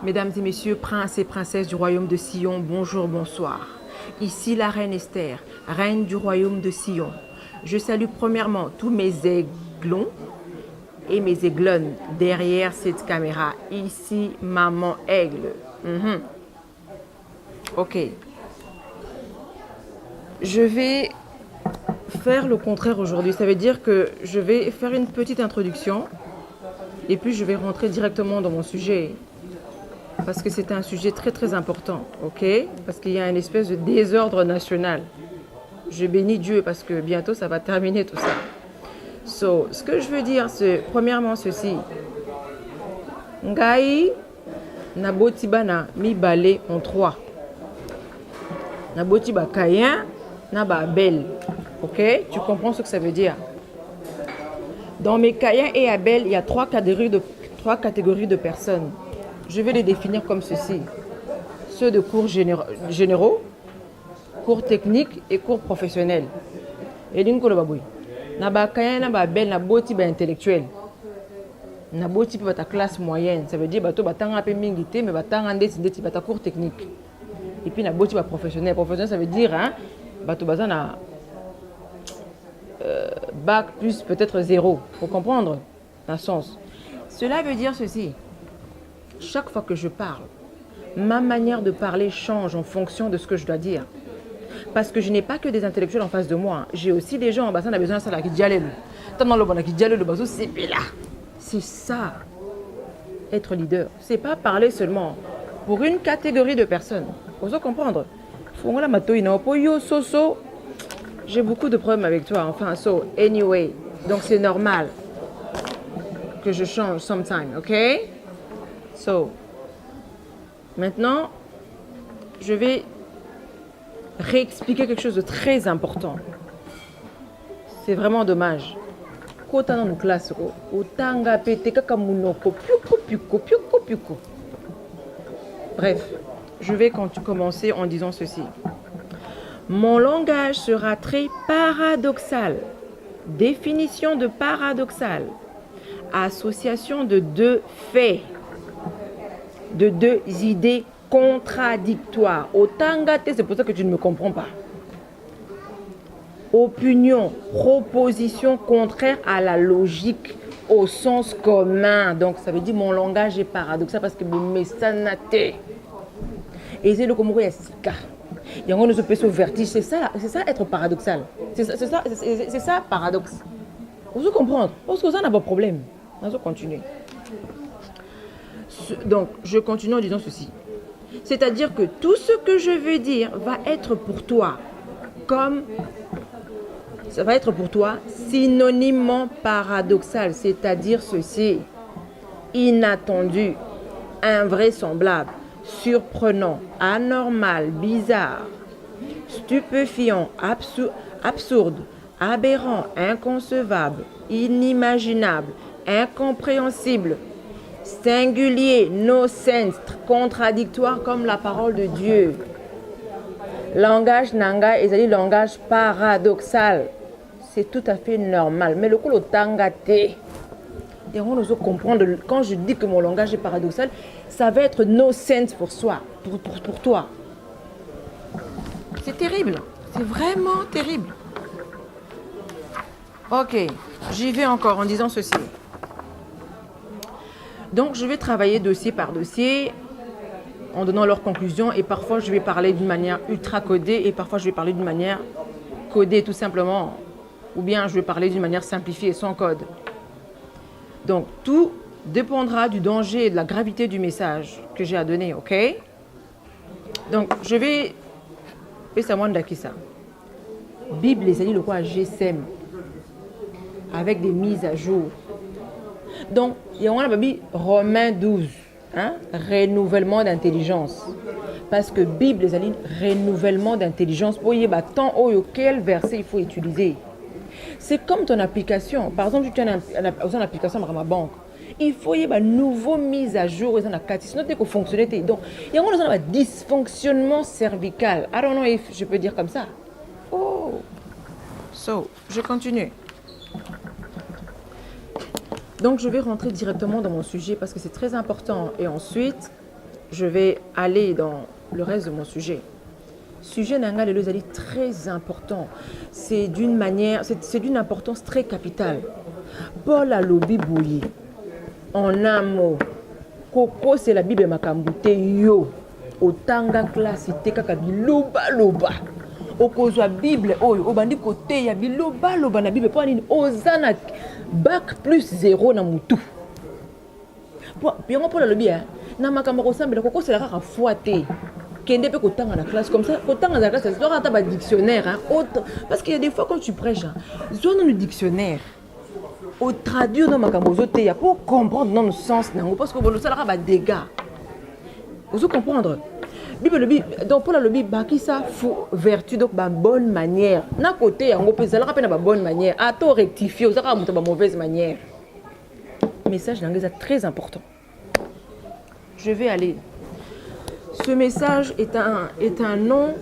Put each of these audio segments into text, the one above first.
Mesdames et messieurs, princes et princesses du royaume de Sion, bonjour, bonsoir. Ici la reine Esther, reine du royaume de Sion. Je salue premièrement tous mes aiglons et mes aiglonnes derrière cette caméra. Ici, maman aigle. Ok. Je vais faire le contraire aujourd'hui. Ça veut dire que je vais faire une petite introduction et puis je vais rentrer directement dans mon sujet. Parce que c'est un sujet très très important, ok? Parce qu'il y a une espèce de désordre national. Je bénis Dieu parce que bientôt ça va terminer tout ça. Ce que je veux dire, c'est premièrement ceci. Ngai nabotibana mi balé en trois. Nabotiba Caïn, naba Abel. Ok? Tu comprends ce que ça veut dire? Dans mes Caïn et Abel, il y a trois catégories de personnes. Je vais les définir comme ceci. Ceux de cours généraux, cours techniques et cours professionnels. Et d'une fois, naba Caïn, naba Abel, naboti ba intellectuel. Naboti ba ta classe moyenne. Ça veut dire bato batanga un peu mingité, mais batanga ndeti bata cours technique. Et puis naboti ba professionnel. Professionnel, ça veut dire bato bazana bac plus peut-être 0. Faut comprendre dans le sens. Cela veut dire ceci. Chaque fois que je parle, ma manière de parler change en fonction de ce que je dois dire. Parce que je n'ai pas que des intellectuels en face de moi. J'ai aussi des gens en bassin, on a besoin de ça qui dialoguent. C'est ça, être leader. C'est pas parler seulement pour une catégorie de personnes. Faut comprendre. J'ai beaucoup de problèmes avec toi. Enfin, anyway. Donc c'est normal que je change sometime, ok? Maintenant, je vais réexpliquer quelque chose de très important. C'est vraiment dommage. Quand on est en classe, bref, je vais commencer en disant ceci. Mon langage sera très paradoxal. Définition de paradoxal. Association de deux faits. De deux idées contradictoires. Otangate, c'est pour ça que tu ne me comprends pas. Opinion, proposition contraire à la logique, au sens commun. Donc ça veut dire mon langage est paradoxal parce que me sanate. Et c'est le comoro yasika. Il y a un espèce de vertige. C'est ça être paradoxal. C'est ça paradoxe. Vous comprenez? Parce que ça n'a pas de problème. On va continuer. Donc, je continue en disant ceci. C'est-à-dire que tout ce que je veux dire va être pour toi comme... Ça va être pour toi synonymement paradoxal. C'est-à-dire ceci. Inattendu, invraisemblable, surprenant, anormal, bizarre, stupéfiant, absurde, aberrant, inconcevable, inimaginable, incompréhensible, singulier, no sense, contradictoire comme la parole de Dieu. Langage nanga et langage paradoxal. C'est tout à fait normal. Mais le coup, le tangate, on doit comprendre, quand je dis que mon langage est paradoxal, ça va être no sense pour soi, pour toi. C'est terrible. C'est vraiment terrible. Ok, j'y vais encore en disant ceci. Donc, je vais travailler dossier par dossier en donnant leurs conclusions et parfois, je vais parler d'une manière ultra codée et parfois, je vais parler d'une manière codée tout simplement ou bien je vais parler d'une manière simplifiée sans code. Donc, tout dépendra du danger et de la gravité du message que j'ai à donner, ok? Donc, je vais... Bible, les amis, le quoi GSM avec des mises à jour. Donc, il y a Romains 12, renouvellement d'intelligence. Parce que Bible, les amis, renouvellement d'intelligence. Pour y avoir tant quel verset il faut utiliser. C'est comme ton application. Par exemple, si tu as une application dans ma banque, il faut y avoir une nouvelle mise à jour. Sinon, tu peux fonctionner. Donc, il y a un dysfonctionnement cervical. I don't know if je peux dire comme ça. Oh, je continue. Donc, je vais rentrer directement dans mon sujet parce que c'est très important. Et ensuite, je vais aller dans le reste de mon sujet. Sujet nanga lelo ezali très important. C'est d'une manière, c'est d'une importance très capitale. Paul alobi boye. En un mot, koko c'est la Bible makambute yo. Otanga classe te kaka biloba loba. Okozwa Bible oyo obandi kote ya biloba loba na Bible po nini ozana bac plus 0 na mutu. Po yango Paul alobi na makambo kosambela koko c'est la kaka foi te. Kende pe kotanga na classe comme ça, kotanga na classe, c'est pas un dictionnaire autre parce qu'il y a des fois quand tu prêches zone le dictionnaire au traduire dans makambo zote ya pour comprendre dans le sens nango parce que ça la ba dégâts. Vous comprendre. Bible donc pour la Bible baki ça faut vertu donc ba bonne manière. Na côté yango pe ça la pe na ba bonne manière. A to rectifier, ça ka muta ba mauvaise manière. Message nango est très important. Je vais aller. Ce message est un nom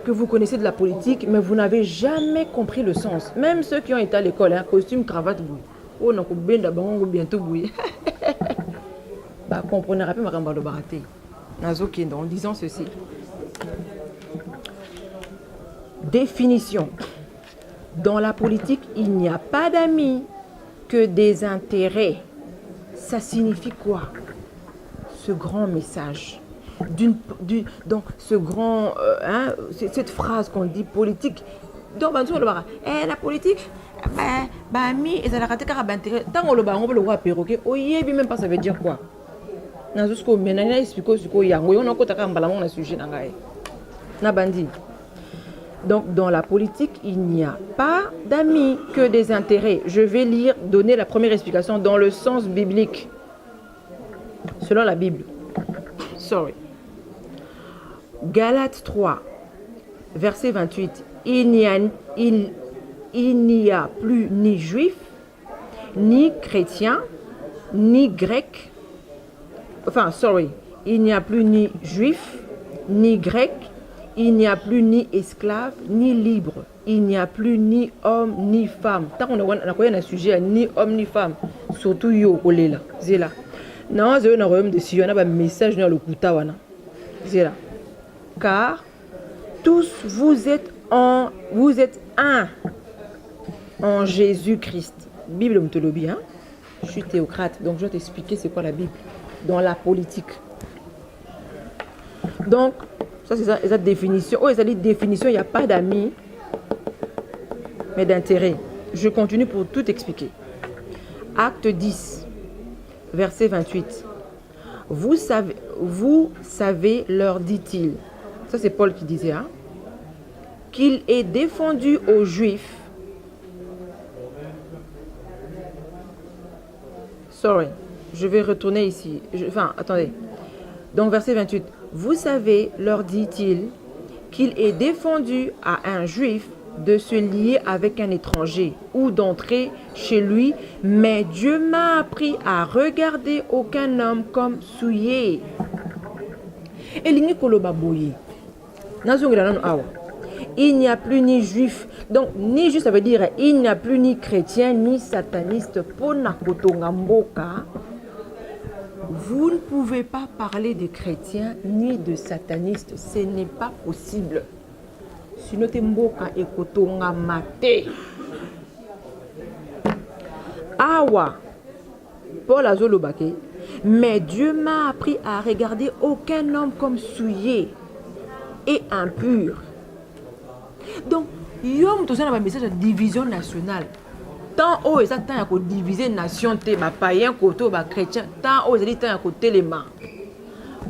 que vous connaissez de la politique, mais vous n'avez jamais compris le sens. Même ceux qui ont été à l'école, costume, cravate, bouille. Oh, non, bientôt bouille. Bah, comprenez rapidement ma rambo de baraté. En disant ceci. Définition. Dans la politique, il n'y a pas d'amis que des intérêts. Ça signifie quoi? Ce grand message. Donc ce grand cette phrase qu'on dit politique donc la politique mi et ça la raté car intérêt tant on le voit perroquet oyebi même pas ça veut dire quoi na jusqu'au menana expliquer ce ko yango on ko taka mbala mon sujet na ngai na bandi. Donc dans la politique il n'y a pas d'amis que des intérêts. Je vais donner la première explication dans le sens biblique selon la Bible. Galates 3, verset 28. Il n'y a plus ni juif, ni chrétien, ni grec. Il n'y a plus ni juif, ni grec. Il n'y a plus ni esclave, ni libre. Il n'y a plus ni homme, ni femme. Tant qu'on a un sujet, ni homme, ni femme. Surtout yo, là. C'est là. Non, c'est un royaume de Sion. On a un message dans le Koutawana. C'est là. Car tous vous êtes un en Jésus-Christ. Bible Mtolobi, hein? Je suis théocrate, donc je vais t'expliquer c'est quoi la Bible dans la politique. Donc, ça c'est ça, définition. Oh, ça dit définition, il n'y a pas d'amis, mais d'intérêt. Je continue pour tout expliquer. Acte 10, verset 28. Vous savez, leur dit-il. Ça, c'est Paul qui disait, hein, qu'il est défendu aux Juifs. Je vais retourner ici. Attendez. Donc, verset 28. Vous savez, leur dit-il, qu'il est défendu à un Juif de se lier avec un étranger ou d'entrer chez lui, mais Dieu m'a appris à regarder aucun homme comme souillé. Il n'y a plus ni juif, donc ni juif ça veut dire il n'y a plus ni chrétien ni sataniste. Vous ne pouvez pas parler de chrétiens ni de satanistes, ce n'est pas possible. Awa, Paul Azolobake, mais Dieu m'a appris à regarder aucun homme comme souillé et impur. Donc, yom to un message de division nationale. Tant haut et ça tant à diviser nation te ba païen koto ba chrétien, tant haut et tant à côté les mains.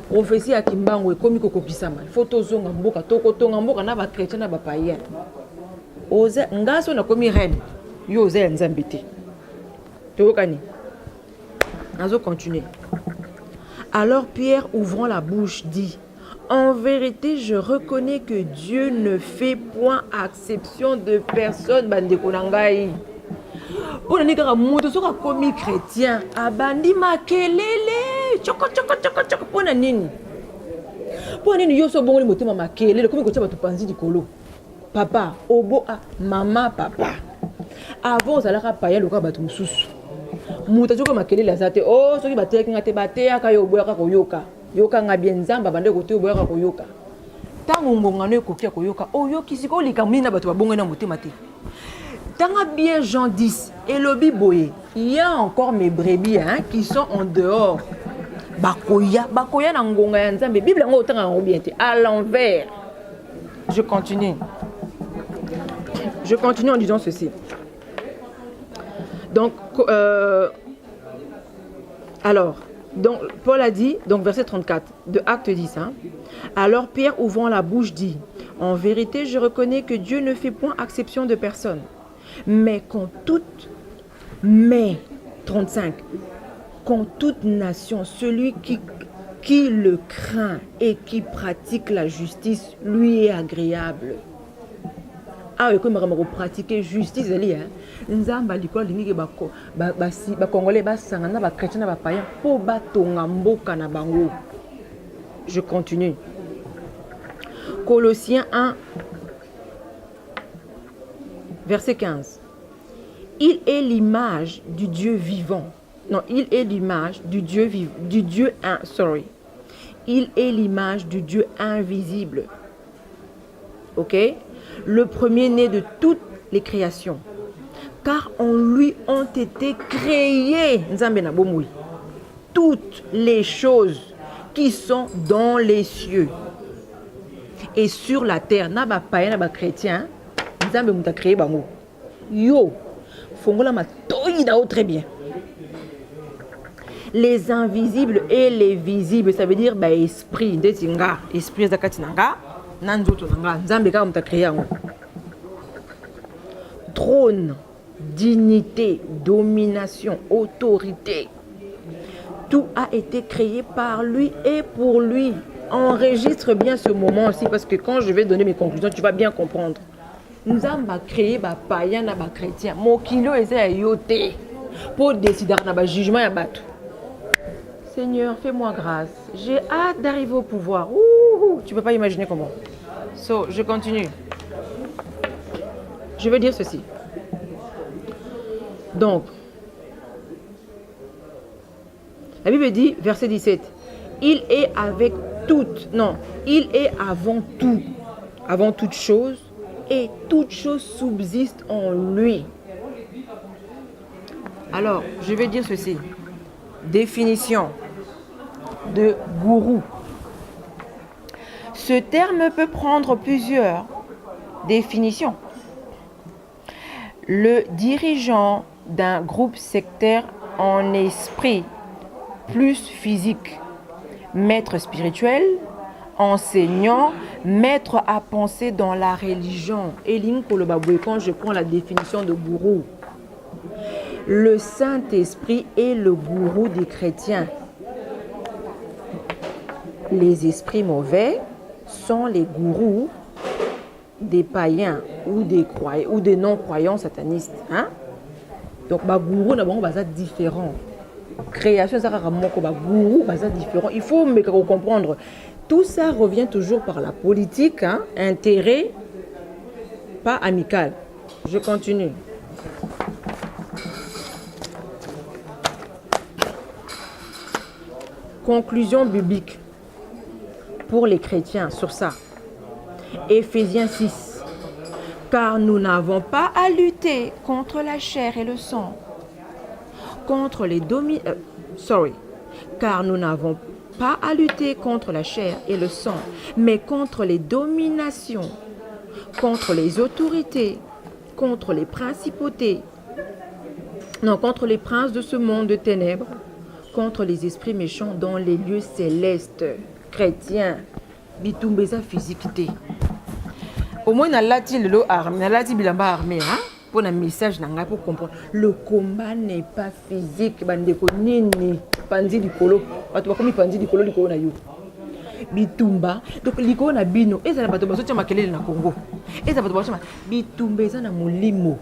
Prophétie à Kimbango et comme kokokisama. Photo zonga mboka toko tonga mboka na ba chrétien na ba païen. Oze ngaso na komi reine. Yo oze nzambité. Tokani. Nazo continuer. Alors Pierre, ouvrant la bouche, dit: en vérité, je reconnais que Dieu ne fait point exception de personne. Bandeko nangai. Pour les gars, moto soka komi chrétien, abandi makelele, choko. Pour nini yo so bongo motema makelele, komi ko tia batu panzi dikolo. Papa, obo a mama papa. Avant ça la paye le ka batu mususu. Moto soka makelele azate, oh soki bateki ngate batea kayo boya ka koyoka. yoka nga bien nzamba bande kote oboyaka koyoka tango ngongano ekokia koyoka oyoki siko likambi na bato babongo na motema te tanga bien Jean 10 et lobi boye il y a encore mes brebis hein, qui sont en dehors bakoya na ngonga ya nzambe bible ngo otanga ngo bien te à l'envers. Je continue en disant ceci. Donc alors donc Paul a dit, donc verset 34 de Acte 10 hein, alors Pierre ouvrant la bouche dit, en vérité je reconnais que Dieu ne fait point exception de personne, mais quand toute 35 quand toute nation, celui qui le craint et qui pratique la justice lui est agréable. Ah, comme on pratiquer justice, hein. Nzamba likolo lingi bako ba congolais ba sangana ba chrétien ba païen po batonga mboka na bango. Je continue. Colossiens 1 verset 15. Il est l'image du Dieu vivant. Non, il est l'image du Dieu vivant, Il est l'image du Dieu invisible. OK? Le premier-né de toutes les créations. Car en lui ont été créées toutes les choses qui sont dans les cieux et sur la terre. Na ba païen, na ba chrétien, Nzambe muta créé bango. Yo, fongola ma toïda très bien. Les invisibles et les visibles, ça veut dire bah, esprit, esprit zakatinanga, nanzoto nanga, Nzambe ka muta créé yango. Trône, dignité, domination, autorité. Tout a été créé par lui et pour lui. Enregistre bien ce moment aussi parce que quand je vais donner mes conclusions, tu vas bien comprendre. Nous avons créé des païens et des chrétiens. Mon kilo est à yoté pour décider d'un jugement et battre. Seigneur, fais-moi grâce. J'ai hâte d'arriver au pouvoir. Tu ne peux pas imaginer comment. Je continue. Je veux dire ceci. Donc, la Bible dit, verset 17, il est avec toutes, non, il est avant tout, avant toute chose, et toute chose subsiste en lui. Alors, je vais dire ceci. Définition de gourou. Ce terme peut prendre plusieurs définitions. Le dirigeant d'un groupe sectaire en esprit plus physique, maître spirituel, enseignant, maître à penser dans la religion. Et quand je prends la définition de gourou, le Saint-Esprit est le gourou des chrétiens. Les esprits mauvais sont les gourous des païens ou des non-croyants satanistes. Hein? Donc, gourou n'a différent. Création, ça gourou, différent. Il faut comprendre. Tout ça revient toujours par la politique, hein? Intérêt, pas amical. Je continue. Conclusion biblique pour les chrétiens sur ça. Éphésiens 6. Car nous n'avons pas à lutter contre la chair et le sang, contre les car nous n'avons pas à lutter contre la chair et le sang, mais contre les dominations, contre les autorités, contre les principautés, non, contre les princes de ce monde de ténèbres, contre les esprits méchants dans les lieux célestes. Chrétiens, bitumbeza physiquité. Au moins, na lati lelo armé, na lati bilamba armé, hein? Pour un message nanga pour comprendre. Le combat n'est pas physique, bandeko nini, pandi likolo, batu bakomi pandi likolo na yo. Bitumba, donc likolo na bino, eza na bato basotia makelele na Congo. Eza bato basotia bitumba eza na molimo.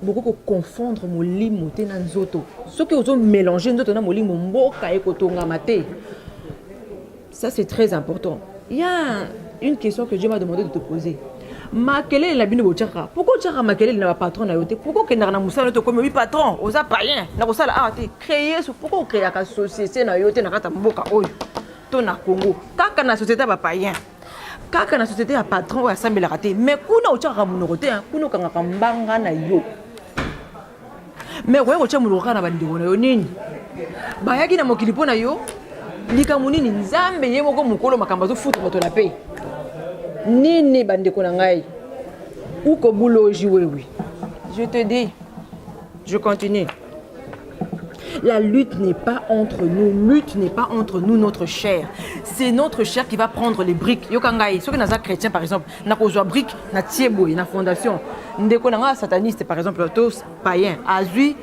Beaucoup confondre molimo te na nzoto. Ce que vous mélanger nzoto na molimo mboka ekotonga mate. Ça c'est très important. Il y a une question que Dieu m'a demandé de te poser. Makelele la bino bochaka. Pourquoi tu as makelele na patron na yote? Pourquoi que na musala to comme oui patron, oza païen, na kosala arte, créer pourquoi créer ka société na yote na kata mboka oyo. to na Congo kaka na société ba païen kaka na société ya patron oyo asambelaka te mais kuna otyaka monoko te kuna okangaka mbanga na yo mais koya kotya monoko kaka na bandeko na yo nini bayaki na mokili mpo na yo likambo nini nzambe ye moko mokolo makambo azofuta bato na pe nini bandeko na ngai ukobuloji wewe je te dis je continue. La lutte n'est pas entre nous, notre chair. C'est notre chair qui va prendre les briques. Yokangai, ceux qui sont chrétiens par exemple, na kozwa brique, na tiebo, na fondation. Ndeko nanga sataniste par exemple, tous païens, azui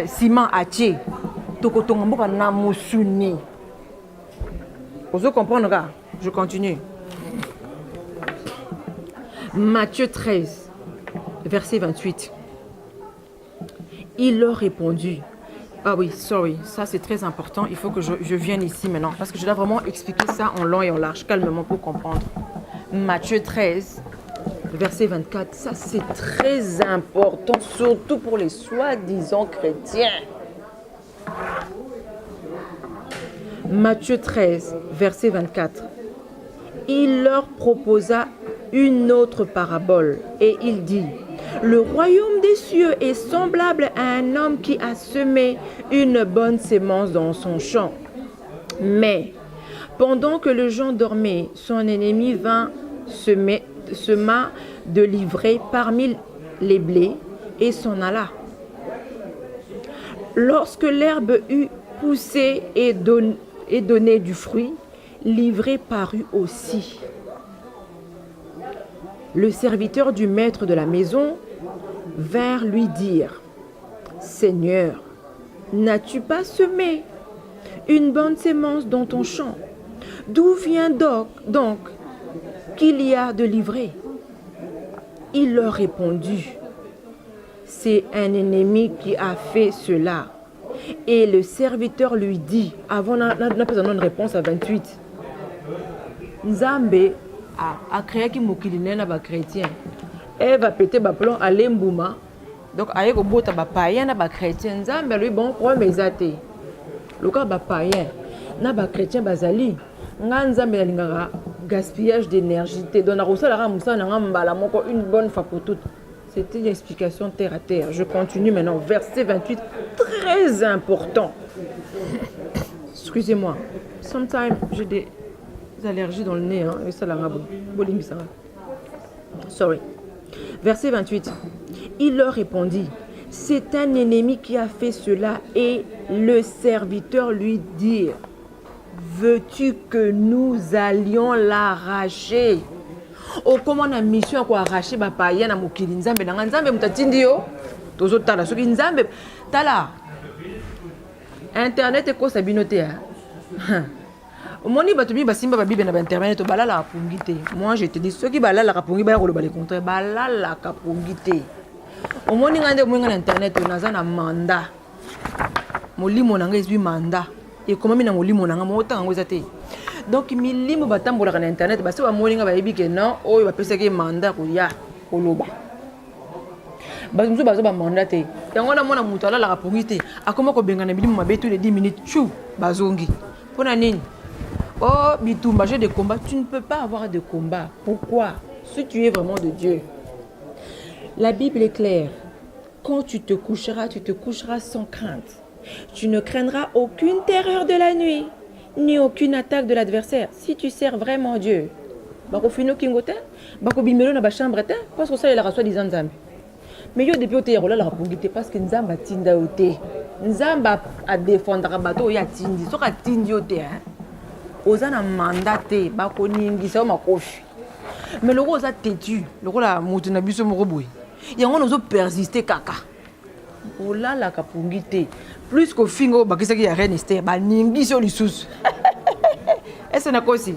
ciment atie. Tokotonga mboka na musuni. Vous comprenez là? Je continue. Matthieu 13, verset 28. Il leur répondit. Ah oui, sorry, ça c'est très important. Il faut que je vienne ici maintenant parce que je dois vraiment expliquer ça en long et en large, calmement pour comprendre. Matthieu 13, verset 24, ça c'est très important, surtout pour les soi-disant chrétiens. Matthieu 13, verset 24. Il leur proposa une autre parabole et il dit: le royaume des cieux est semblable à un homme qui a semé une bonne sémence dans son champ. Mais pendant que le gens dormaient, son ennemi vint sema de l'ivraie parmi les blés et s'en alla. Lorsque l'herbe eut poussé et donné du fruit, l'ivraie parut aussi. Le serviteur du maître de la maison vint lui dire: Seigneur, n'as-tu pas semé une bonne sémence dans ton champ? D'où vient donc qu'il y a de l'ivraie? Il leur répondit: c'est un ennemi qui a fait cela. Et le serviteur lui dit, avant une réponse à 28, Nzambe a créé qui mokili nena ba chrétien. Elle va péter ba plomb à l'embouma. Donc aye ko bota ba païen na ba chrétien. Nzambe lui bon problème ezate. Loka ba païen na ba chrétien bazali. Nga Nzambe na lingaka gaspillage d'énergie. Donc na rosala ra musa na ngambala moko une bonne fois pour toutes. C'était une explication terre à terre. Je continue maintenant. Verset 28, très important. Excusez-moi. Sometimes j'ai des allergies dans le nez. Hein, et ça, sorry. Verset 28. Il leur répondit: c'est un ennemi qui a fait cela. Et le serviteur lui dit: veux-tu que nous allions l'arracher? Oh, comment on a mission à arracher ba païen na mokili nzambe na nzambe mutatindi yo tozo tala soki nzambe tala internet ko sabinote ha omoni bato bi basimba ba bible na ba internet to balala kapungi te. Moi je te dis soki balala kapungi ba ko le contraire balala kapungi te. Omoni ngande moinga na internet naza na mandat molimo nanga ezwi mandat et comment mina molimo nanga motanga ngo ezate. Donc milimo batambola na internet basi ba moninga ba yebi ke non oyo ba pesaki mandat ko ya koloba bazo muso bazo ba mandat te yango na mona mutu ala la kapungi te akoma ko benga na milimo mabetu de 10 minutes chou bazongi pona nini. Oh bitumba j'ai des combats, tu ne peux pas avoir de combat. Pourquoi? Si tu es vraiment de Dieu. La Bible est claire. Quand tu te coucheras sans crainte. Tu ne craindras aucune terreur de la nuit, ni aucune attaque de l'adversaire. Si tu sers vraiment Dieu, bako fino kingote, bako bimelo na ba chambre te, parce que ça il a reçu des nzambe. Mais yo depuis ote yarola la rapungite parce que nzamba tinda ote. Nzamba a défendre bato ya tindi, soka tindi ote hein. Ozana mandaté bako ningisa makofi. Mais le rose a têtu, le rose la mutu na biso moko boy. Yango nozo persister kaka. Ola la kapungite. Plus qu'au fingo, bakisa qui a rien esté, ba ningi sur les sous. Est-ce que c'est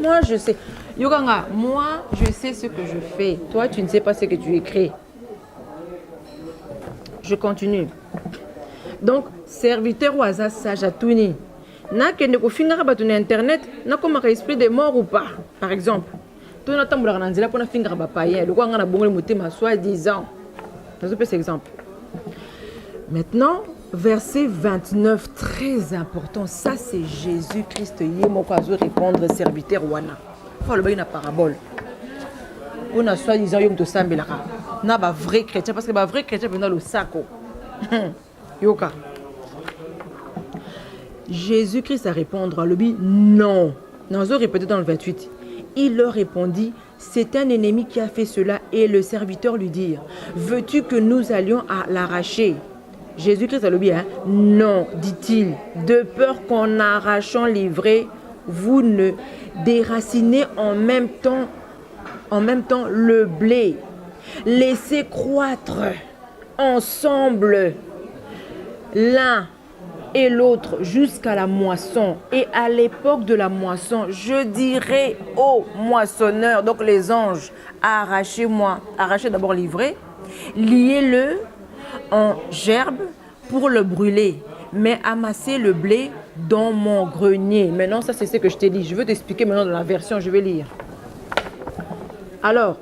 moi je sais. Yoganga, moi je sais ce que je fais. Toi tu ne sais pas ce que tu écris. Je continue. Donc serviteur oaza sage à touni. Na kende ko finga ba tuni internet, na comme esprit de mort ou pas. Par exemple, toi na tambola na nzela pona finga ba païen, le kwanga na bongole motema soi disant. Je peux cet exemple. Maintenant, Verset 29, très important. Ça, c'est Jésus-Christ. Yémoko azo répondre serviteur wana. Faut le bailler na parabole. On a soi-disant yom to sambelaka. Na ba vrai chrétien parce que ba vrai chrétien venant le sako. Yoka. Jésus-Christ a répondu à l'objet non. Nous avons répété dans le 28. Il leur répondit, c'est un ennemi qui a fait cela. Et le serviteur lui dit, veux-tu que nous allions à l'arracher? Jésus-Christ a l'objet, hein? Non, dit-il, de peur qu'en arrachant l'ivraie, vous ne déracinez en même temps le blé. Laissez croître ensemble l'un et l'autre jusqu'à la moisson. Et à l'époque de la moisson, je dirai aux moissonneurs, donc les anges, arrachez-moi, arrachez d'abord l'ivraie, liez-le en gerbe pour le brûler, mais amassez le blé dans mon grenier. Maintenant, ça c'est ce que je t'ai dit. Je veux t'expliquer maintenant dans la version, je vais lire. Alors,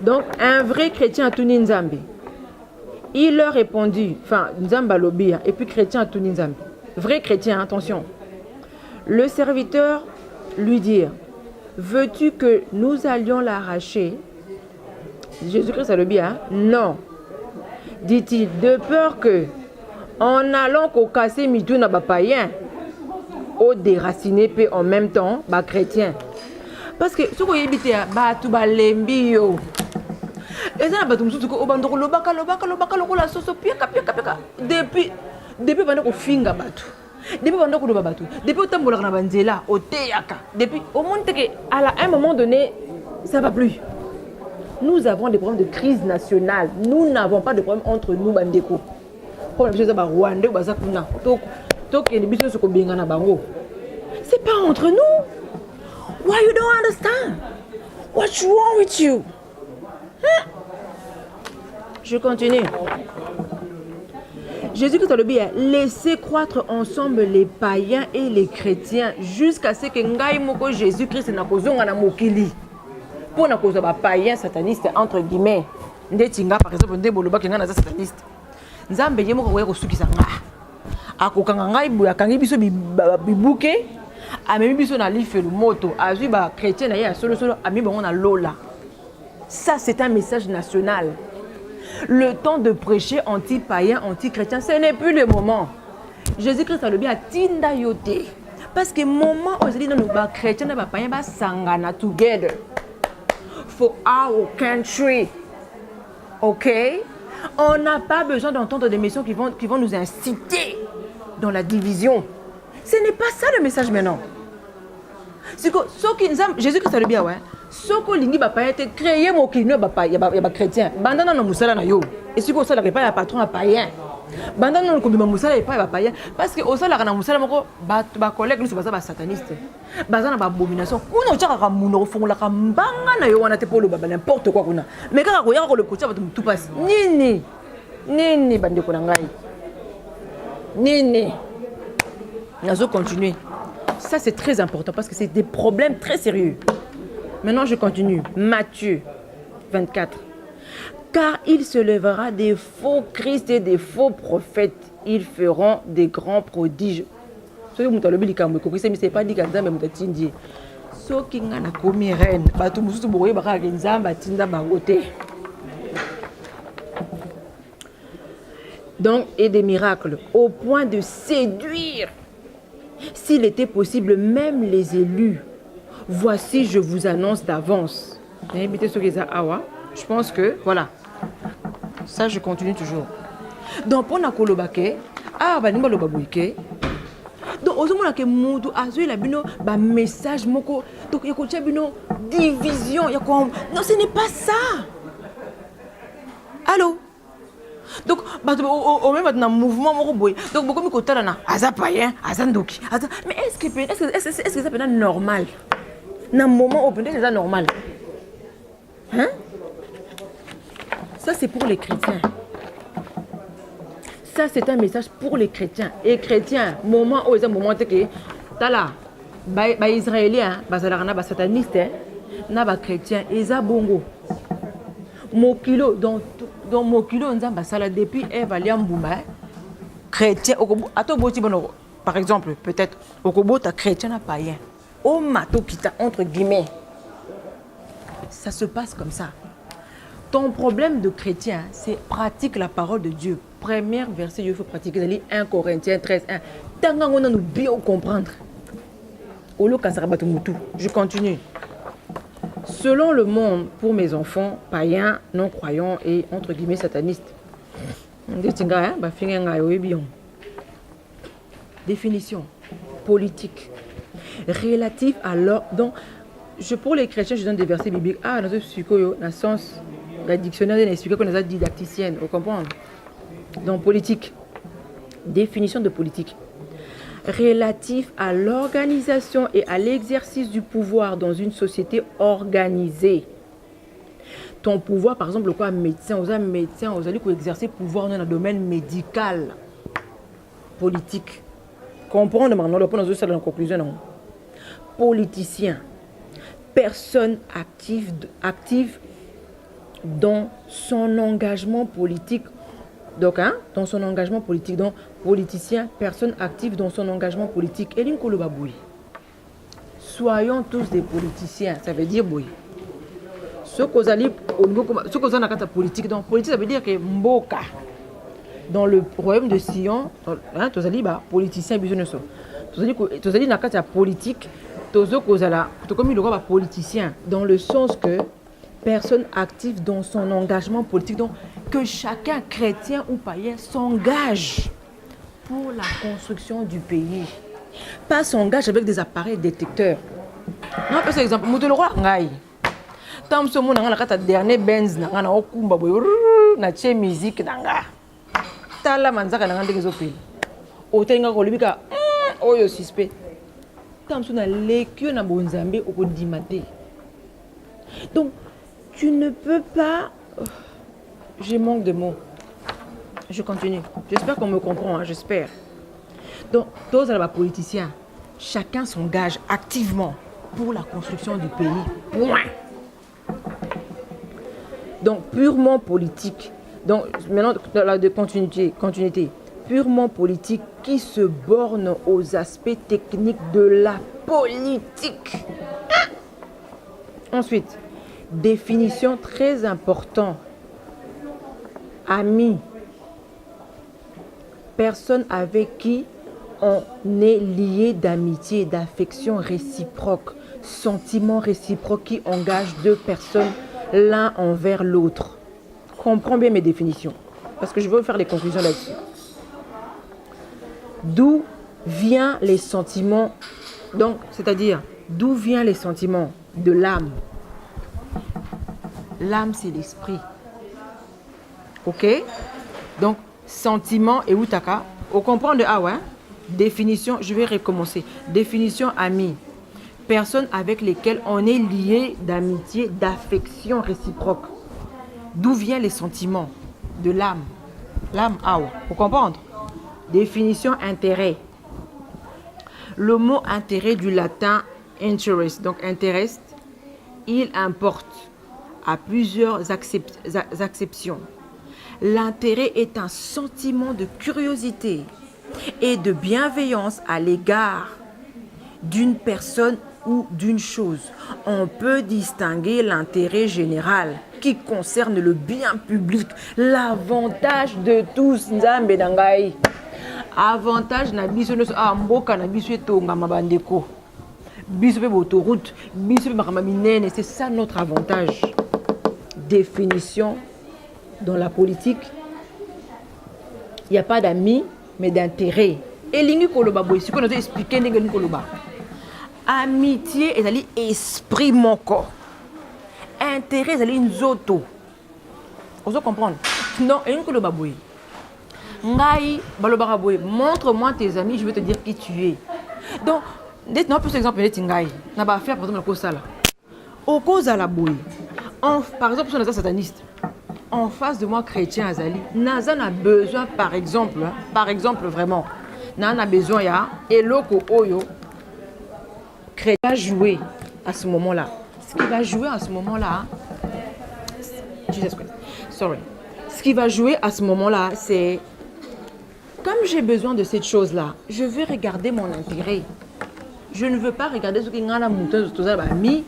donc un vrai chrétien a tout Nzambe. Il leur répondit, enfin, Nzamba Lobi, et puis chrétien à tout Nzambe. Vrai chrétien, attention. Le serviteur lui dit, veux-tu que nous allions l'arracher? Jésus-Christ a le bien, non. Dit-il, de peur que, en allant qu'au casser mitou n'a pas païen, au déraciné puis en même temps, bah chrétien. Parce que ce qu'on y habite, bah tout bah l'embio. Et ça, bah tout le monde au bandoro le baka la sauce piaka. Depuis pendant qu'on finga batu. Depuis pendant qu'on le batu. Depuis autant que la banzela au théâtre. Depuis au monde que à un moment donné, ça va plus. Nous avons des problèmes de crise nationale. Nous n'avons pas de problème entre nous, Bandeko. C'est pas entre nous. Why you don't understand? What's wrong with you? Hein? Je continue. Jésus-Christ a le bien, laissez croître ensemble les païens et les chrétiens jusqu'à ce que ngai moko Jésus-Christ na kozonga na mokili. Pour na kozoba païen sataniste entre guillemets. Ndetinga par exemple ndeboloba kenga na sataniste. Nzambe ye moko ko sukisa nga. Akokanga ngai bu akangi biso bibuke. Amemi biso na lifelu moto. Azui ba chrétien na ye solo ami bango na lola. Ça c'est un message national. Le temps de prêcher anti-païen, anti-chrétien, ce n'est plus le moment. Jésus-Christ a le bien à Tinda Yote. Parce que le moment où il dit nous chrétiens et païens va sangana together for our country. Ok? On n'a pas besoin d'entendre des messages qui vont nous inciter dans la division. Ce n'est pas ça le message maintenant. Jésus-Christ a le bien, ouais. Soko lingi ba païen te créer mo kino ba païen ba chrétien bandana no musala na yo et siko ça la pas ya patron païen bandana no ko bima musala et pas ba païen parce que au sala kana musala moko ba collègue nous ça ba sataniste bazana ba abomination kuno tshaka ka muno fongola ka mbanga na yo wana te polo ba n'importe quoi kuna mais kaka ko ya ko le kocha ba tout passe nini bande ko na ngai nini nazo continuer ça c'est très important parce que c'est des problèmes très sérieux. Maintenant, je continue. Matthieu 24. Car il se lèvera des faux Christ et des faux prophètes. Ils feront des grands prodiges. Ce que vous avez dit, c'est pas dit que vous avez dit. Ce qui est na komi reine, batu mususu boye baka nzamba tinda bangote. Donc, et des miracles au point de séduire, s'il était possible, même les élus. Voici, je vous annonce d'avance. Je pense que, voilà. Ça, je continue toujours. Donc, pour na kolobake, banimba lobaboike. Donc, ozomona ke mutu azui la bino ba message moko. Donc, yakotia bino division, non, ce n'est pas ça. Allô? Donc, au même dans mouvement moko boy. Donc, beaucoup mi kotala na aza païen, aza ndoki. Mais est-ce que ça peut être normal? Dans un moment où peut-être c'est normal. Hein? Ça, c'est pour les chrétiens. Ça, c'est un message pour les chrétiens. Et chrétiens, moment où ils ont moment que tala, les Israéliens, les satanistes, les chrétiens, ils ont bongo. Mokilo, dans Mokilo, on a depuis Eva Liambouma, chrétien, par exemple, peut-être, Okobo, ta chrétien, n'a païen. Au mato kita, entre guillemets. Ça se passe comme ça. Ton problème de chrétien, c'est pratique la parole de Dieu. Premier verset, il faut pratiquer. 1 Corinthiens 13, 1. Tant qu'on a nous bien comprendre. Je continue. Selon le monde, pour mes enfants, païens, non-croyants et entre guillemets satanistes. Définition politique relative à l'ordre. Donc, pour les chrétiens, je donne des versets bibliques. Ah, dans le sens, la dictionnaire explique qu'on est didacticienne, vous comprenez? Donc, politique. Définition de politique. Relatif à l'organisation et à l'exercice du pouvoir dans une société organisée. Ton pouvoir, par exemple, quoi, médecin, vous allez exercer pouvoir dans le domaine médical, politique. Comprendre maintenant, le point dans la conclusion, non. Politicien, personne active dans son engagement politique. Donc, dans son engagement politique, donc politicien, personne active dans son engagement politique. Et soyons tous des politiciens, ça veut dire oui. Ce qu'on a dans politique, donc politique, ça veut dire que Mboka, dans le royaume de Sion, tu as politicien, tu as politique, tu as politicien, dans le sens que personne active dans son engagement politique. Donc, que chacun, chrétien ou païen, s'engage pour la construction du pays. Pas s'engage avec des appareils détecteurs. Non, par exemple, je roi ngai. Tant que mon a dernier Benz na okumba boy na che musique nanga. Tala manzaka na ngande kezope. Otenga ko libika oyo suspect. Tant que na lekio na bonzambe okodimate. Donc tu ne peux pas. Je manque de mots. Je continue. J'espère qu'on me comprend, j'espère. Donc, tous les politiciens, chacun s'engage activement pour la construction du pays. Point. Donc, purement politique. Donc, maintenant, de continuité. Purement politique qui se borne aux aspects techniques de la politique. Ensuite, définition très importante. Amis, personne avec qui on est lié d'amitié, d'affection réciproque, sentiment réciproque qui engage deux personnes l'un envers l'autre. Comprends bien mes définitions, parce que je veux faire les conclusions là-dessus. D'où viennent les sentiments, donc, c'est-à-dire, d'où viennent les sentiments de l'âme? L'âme, c'est l'esprit. Ok? Donc, sentiment et outaka. Au comprendre ah ouais? Définition, je vais recommencer. Définition ami. Personnes avec lesquelles on est lié d'amitié, d'affection réciproque. D'où viennent les sentiments de l'âme? L'âme, ah ouais. Vous comprendre? Définition intérêt. Le mot intérêt du latin interest, donc interest, il importe à plusieurs acceptions. L'intérêt est un sentiment de curiosité et de bienveillance à l'égard d'une personne ou d'une chose. On peut distinguer l'intérêt général qui concerne le bien public, l'avantage de tous. Nzambe dangai. Avantage na biso no mboka na biso etonga mabandeko. Biso pe autoroute, biso pe makamaminene, c'est ça notre avantage. Définition. Dans la politique, il n'y a pas d'amis, mais d'intérêt. Et l'ingé koloba boy, ce qu'on a expliqué n'engé koloba. Amitié est l'esprit moko. Intérêt est nzoto. Vous comprenez? Non, et koloba boy. Ngai baloba boy, montre-moi tes amis, je vais te dire qui tu es. Donc, dites-nous par exemple, ngai, n'a pas faire par exemple la cause là. Au cause à la boy. Par exemple, sur les satanistes. En face de moi, chrétien Azali, Nazan a besoin, par exemple vraiment, Nazan a besoin, et l'oko oyo, chrétien va jouer à ce moment-là. Ce qui va jouer à ce moment-là, ce qui va jouer à ce moment-là, c'est comme j'ai besoin de cette chose-là, je vais regarder mon intérêt. Je ne veux pas regarder ce qui est en mouton, tout ça, mi,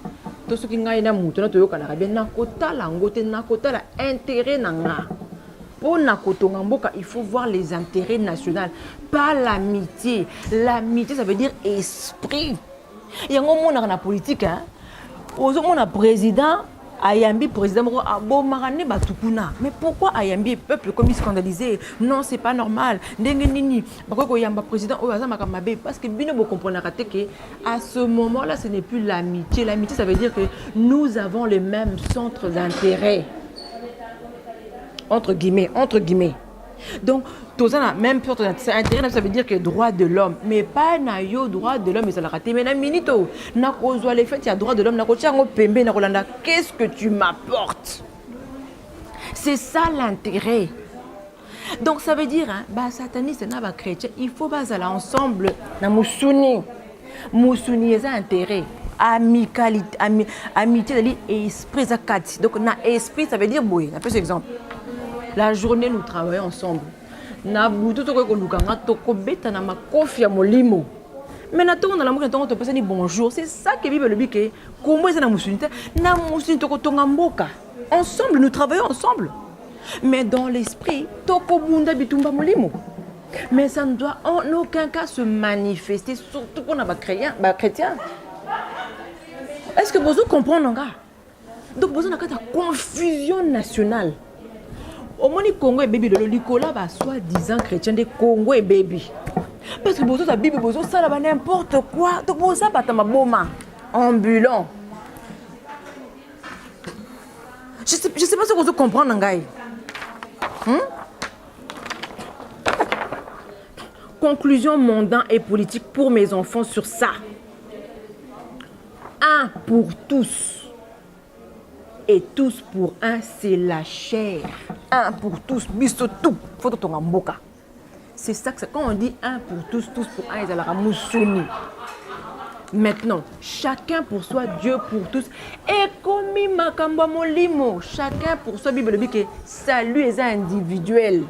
tout ce qui est en mouton, tout ça, intérêt pour il faut voir les intérêts nationaux, pas l'amitié. L'amitié, ça veut dire esprit. Il y a un monde dans la politique, hein. Au président, Ayambi, président, mais pourquoi Ayambi, peuple comme il scandalisé? Non, c'est pas normal. Parce que bien vous comprenez que à ce moment-là, ce n'est plus l'amitié. L'amitié, ça veut dire que nous avons les mêmes centres d'intérêt. Entre guillemets. Donc, tout ça, même sorte d'intérêt, ça veut dire que droit de l'homme. Mais pas nayo droit de l'homme, mais ça l'a raté. Mais na minito, na kozwa les fêtes, il y a droit de l'homme, na kochango pembe, na kolanda. Qu'est-ce que tu m'apportes? C'est ça l'intérêt. Donc, ça veut dire, hein, bah, sataniste, na ba chrétien, il faut baser là ensemble, na moussouni. Moussouni, c'est intérêt. Amicalité, amitié, esprit, ça donc, na esprit, ça veut dire, boy, un peu cet exemple. La journée, nous travaillons ensemble. Na butu to ko lukanga to ko beta na makofi ya molimo. Mais na to na la moko to pesa ni bonjour. C'est ça que Bible le dit que comment c'est na musunité na musunité to tonga mboka. Ensemble, nous travaillons ensemble. Mais dans l'esprit, to ko bunda bitumba molimo. Mais ça ne doit en aucun cas se manifester, surtout pour les chrétiens. Est-ce que vous comprenez? Donc, vous avez une confusion nationale. Au moins, le Congo et baby, le Nicolas va soi-disant chrétien de Congo et baby. Parce que vous avez ça là n'importe quoi. Donc, vous avez un boma ambulant. Je sais pas si vous comprenez, Nangaï. Conclusion mondain et politique pour mes enfants sur ça. Un pour tous. Et tous pour un, c'est la chair. Un pour tous, biso tout. Faut ton amboka. C'est ça que c'est quand on dit un pour tous pour un, ils allaient moussouni. Maintenant, chacun pour soi, Dieu pour tous. Et comme makamba molimo, chacun pour soi, Bible dit que salut est individuel.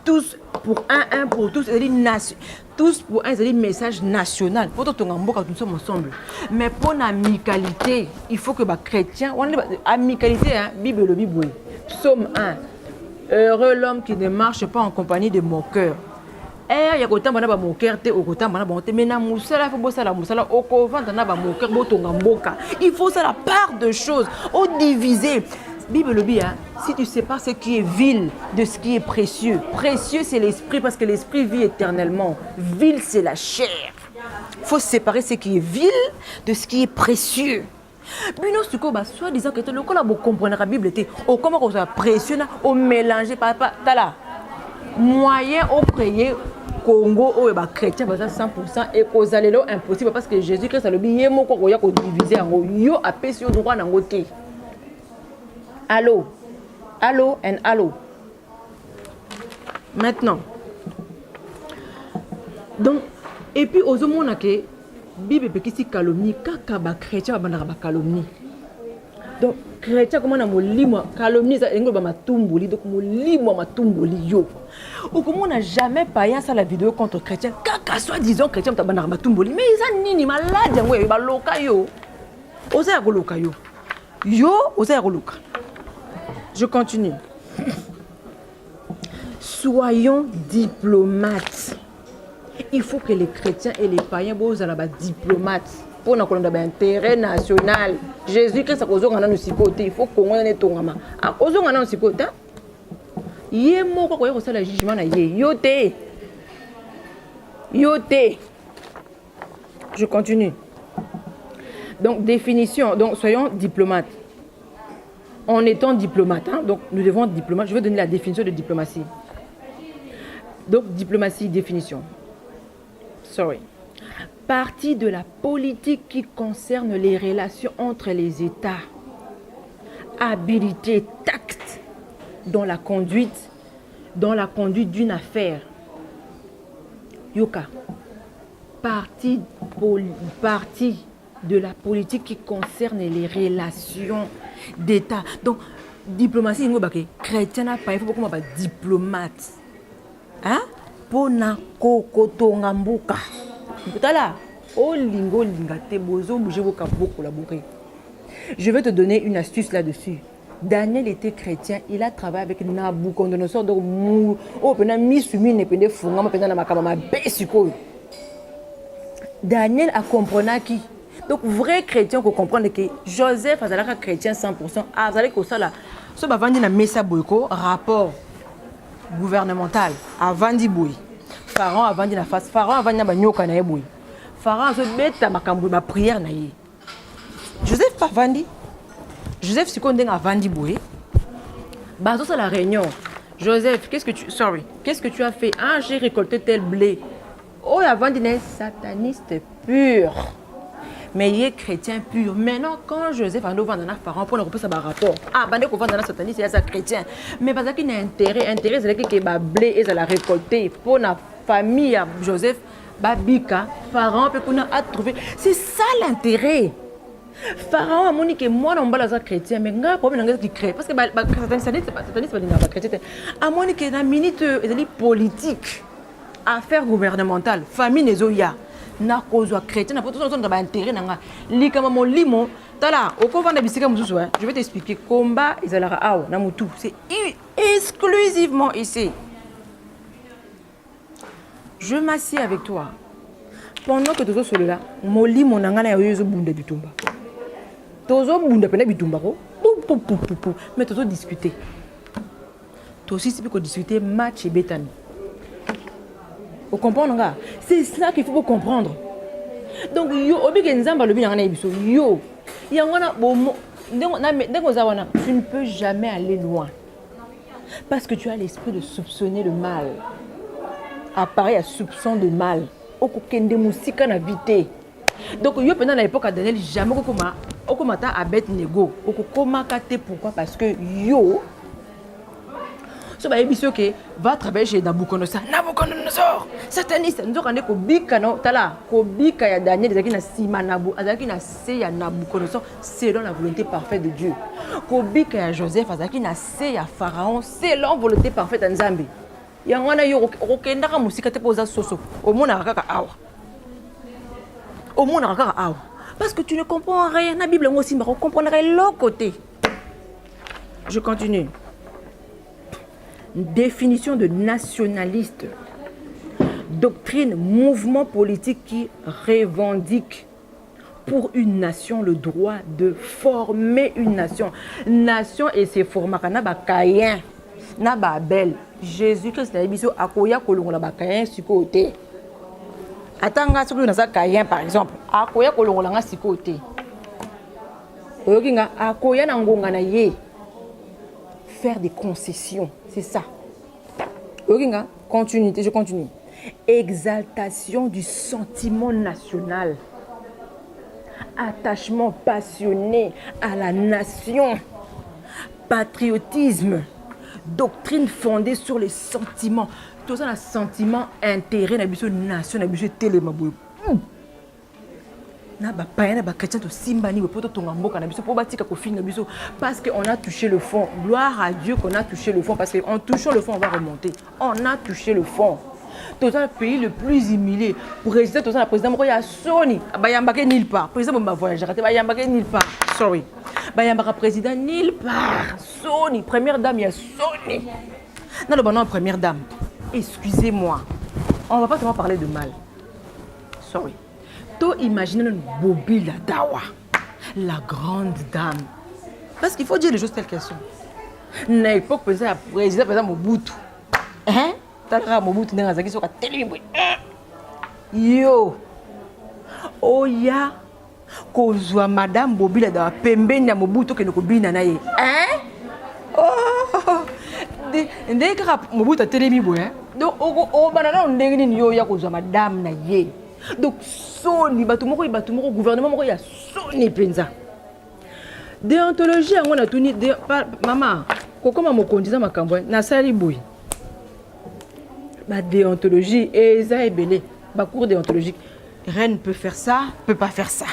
Tous pour un pour tous, c'est nation. Tous pour un, c'est un message national. Pour tout le monde, nous sommes ensemble. Mais pour l'amicalité, il faut que les chrétiens, amicalité, hein, Bible le Bible. Psaume 1. Heureux l'homme qui ne marche pas en compagnie de moqueurs. Il y a autant de moqueurs, il faut ça la part de choses, au diviser. Bible le dit, hein, si tu sépares ce qui est vil de ce qui est précieux. Précieux, c'est l'esprit parce que l'esprit vit éternellement. Vil, c'est la chair. Il faut séparer ce qui est vil de ce qui est précieux. Bino suko ba soit disant que le ko la bo comprendre la Bible était au comment on soit précieux na au mélanger papa tala moyen au prier Congo au ba chrétien ba 100% et kozalelo impossible parce que Jésus Christ a le billet moko ko ya ko diviser en yo apesi droit na ngote. Allô and allô. Maintenant. Donc et puis aux hommes on a que Bible peut qui calomnie kaka ba chrétien ba na ba calomnie. Donc chrétien comment na molimo calomnie ça engloba matumboli donc molimo matumboli yo. Ou comment on n'a jamais païen ça la vidéo contre chrétien kaka soit disons chrétien ta ba na matumboli mais ça nini malade yango ba loka yo. Oza ko loka yo. Yo oza ko loka. Je continue. Soyons diplomates. Il faut que les chrétiens et les païens soient diplomates pour nous avoir un intérêt national. Jésus-Christ a causé un il faut qu'on ait ton gamin. A causé un antipoté. Yé mo ko ko sala jugement na yé yote. Yote. Je continue. Donc définition. Donc soyons diplomates. En étant diplomate, hein, donc nous devons être diplomates. Je vais donner la définition de diplomatie. Donc diplomatie, définition. Partie de la politique qui concerne les relations entre les États. Habilité, tact dans la conduite d'une affaire. Yoka. Partie de la politique qui concerne les relations d'État. Donc, diplomatie, chrétien n'a pas, il faut beaucoup de diplomates. hein pona kokotonga mbuka tala olingo linga te bozo bouger boka boko la bourrée. Je vais te donner une astuce là-dessus. Daniel était chrétien, il a travaillé avec Nabucodonosor donc oh pena misumi ne pende funga pena na makama besiko. Daniel a compris qui. Donc vrai chrétien qu'on comprendre que Joseph azalaka chrétien 100%, azalaka ko sala so ba vandi na mesa boyko rapport gouvernemental avandi boy. Pharaon avandi na face, Pharaon avandi na banyoka na boy. Pharaon so beta makambo ba prière na ye. Joseph pas vandi. Joseph sikonde avandi boy. Bazo c'est la réunion. Joseph, qu'est-ce que tu as fait? Ah, j'ai récolté tel blé. Oh, avandi na sataniste pur. Mais il est chrétien pur. Maintenant, quand Joseph a vendre un Pharaon pour le repousser un rapport, ah, bande qu'on vend un sataniste, c'est chrétien. Mais parce qu'il y a intérêt, c'est que le blé et la récolter pour la famille Joseph, Babika, Pharaon peut qu'on a trouvé. C'est ça l'intérêt. Pharaon a dit que moi non pas chrétien, mais nga problème nga qui crée parce que sataniste pas pas chrétien. A moi que la minute politique, affaires gouvernementales, famille nezoya. Na cause chrétien na poto son ba intérêt nanga likama mon limo tala okovanda bisika mususu je vais t'expliquer combat ezalaka awa na mutu c'est exclusivement ici. Je m'assieds avec toi pendant que tozo solo là mon limo nanga na yozo bunda bitumba tozo bunda pena bitumba ko mais tozo discuter to aussi c'est pour discuter match et betani. Vous comprenez? C'est ça qu'il faut comprendre. Donc, yo, yo, tu ne peux jamais aller loin. Parce que tu as l'esprit de soupçonner le mal. Appareil à soupçon de mal. Donc, yo, pendant l'époque à Daniel, jamais okomata à bête négo. Pourquoi? Parce que yo, so ba yebiso ke va travailler chez Nabucodonosor, sataniste nous on est ko bika no tala ko bika ya Daniel ezaki na sima nabu azaki na se ya Nabucodonosor selon la volonté parfaite de Dieu. Ko bika ya Joseph azaki na se ya Pharaon selon volonté parfaite de Nzambe. Ya ngwana yo okenda ka musika te poza soso omona kaka awa. Omona kaka awa parce que tu ne comprends rien na Bible ngo simba ko comprendre l'autre côté. Je continue. Définition de nationaliste, doctrine, mouvement politique qui revendique pour une nation le droit de former une nation. Nation et ses formats, naba Caïn, naba Abel. Jésus-Christ n'a dit à koya kolongola ba Caïn sur côté. Atanga sur na Caïn par exemple, à koya kolongola nga sur côté. Oyokinga a koya na ngonga na ye. Faire des concessions, c'est ça. Oringa, continuité, je continue. Exaltation du sentiment national. Attachement passionné à la nation. Patriotisme. Doctrine fondée sur les sentiments. Tout ça, le sentiment, intérêt, nation, nation, télémabou. Parce qu'on a touché le fond. Gloire à Dieu qu'on a touché le fond. Parce qu'en touchant le fond, on va remonter. On a touché le fond. Tout le pays le plus humilié. Président, tout ça, le président, il y a Sony. Il y a nulle part. Président, il voyage. Il y a nulle part. Sorry. Il y a président nulle part. Sony. Première dame, il y a Sony. Non, le bon première dame. Excusez-moi. On ne va pas seulement parler de mal. Sorry. Imaginez une Bobby la Dawa, la grande dame. Parce qu'il faut dire les choses telles qu'elles sont. N'a pas pensé à président, par exemple, Mobutu. Hein? T'as Mobutu dans la sur la télé. Yo! Oh ya! Kozwa madame Bobby la Dawa, pembe na Mobutu que nous combine na ye. Hein? Oh! Dès que Mobutu a télé, donc, oh, banana, on est yo ya kozwa madame na ye. Donc, Sony, le gouvernement, il y a Sony Penza. Déontologie, on a tout dit. Maman, comment je conduis ma campagne? Na sali boy. La déontologie, et ça est belé. Le cours déontologique. Reine peut faire ça, peut pas faire ça.